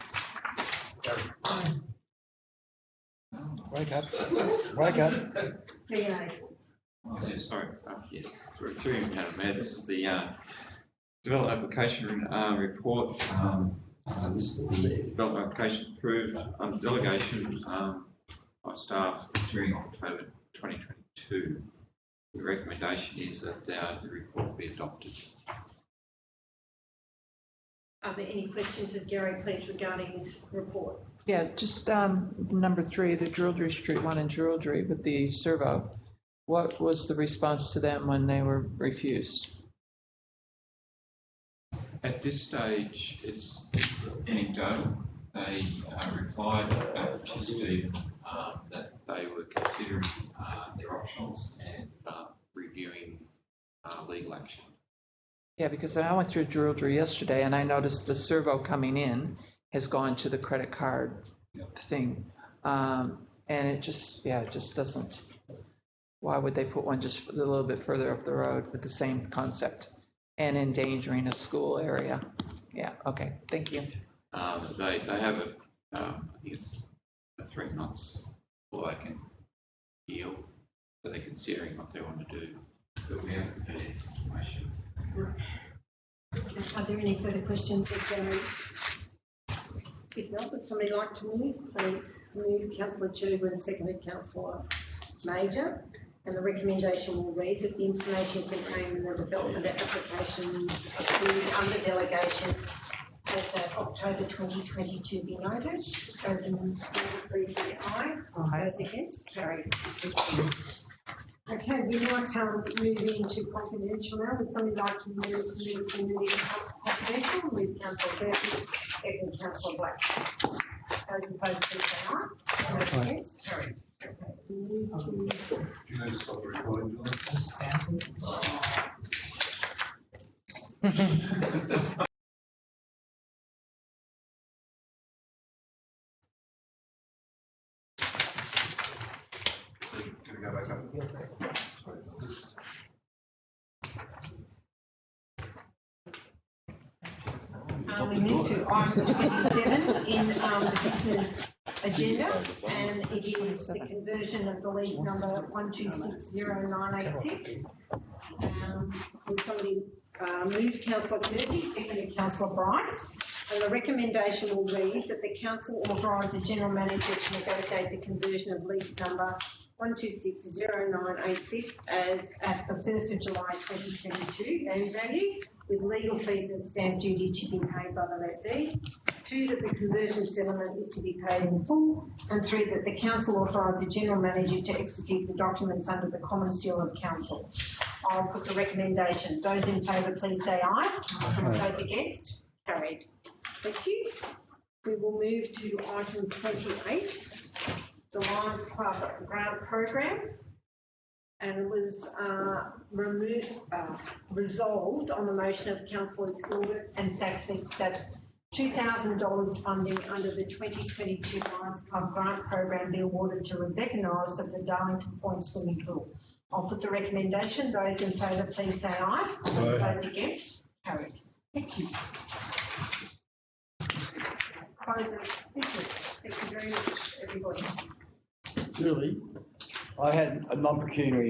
Wake up. Wake up. VA. Oh, yeah, sorry. Yes, through you, Madam Mayor. This is the development application report. This is the development application approved under delegation by staff during October 2022. The recommendation is that the report be adopted. Are there any questions of Gary, please, regarding this report? Yeah, just number 3, the Druidry Street one in Druidry with the servo. What was the response to them when they were refused? At this stage, it's anecdotal. They replied back to Steve that they were considering their options and reviewing legal action. Yeah, because I went through Druidry yesterday and I noticed the servo coming in has gone to the credit card thing. And it just doesn't. Why would they put one just a little bit further up the road with the same concept and endangering a school area? Yeah, okay, thank you. They have I think it's 3 months before they can heal, so they're considering what they want to do. But we haven't had information. Are there any further questions of Gary? If not, would somebody like to move, please? Move Councillor Chuba and seconded Councillor Major. And the recommendation will read that the information contained in the development applications approved under delegation as at October 2022 be noted. Those in favour, please say aye. Those against, carried. Okay, we might move into confidential now. Would somebody like to move into confidential? Move Councillor Murphy, second Councillor Black. Those in favour, please say aye. Those against, carried. Okay, we move to... Do you need to stop the recording, John? We move to item 27 in the business agenda, and it is the conversion of the lease number 1260986. Would somebody move Councillor Curtis, seconded Councillor Bryce, and the recommendation will read that the council authorise the general manager to negotiate the conversion of lease number 1260986 as at the 1st of July 2022 and value, with legal fees and stamp duty to be paid by the lessee. 2, that the conversion settlement is to be paid in full. And 3, that the council authorise the general manager to execute the documents under the common seal of council. I'll put the recommendation. Those in favour, please say aye. Those against, carried. Thank you. We will move to item 28, the Lions Club grant program, and was resolved on the motion of Councillors Gilbert and Saxon that $2,000 funding under the 2022 Lions Club grant program be awarded to Rebecca Norris of the Darlington Point Swimming Pool. I'll put the recommendation. Those in favour, please say aye. Those against, carried. Thank you. Close of business. Thank you very much, everybody. Really, I had a non-pecuniary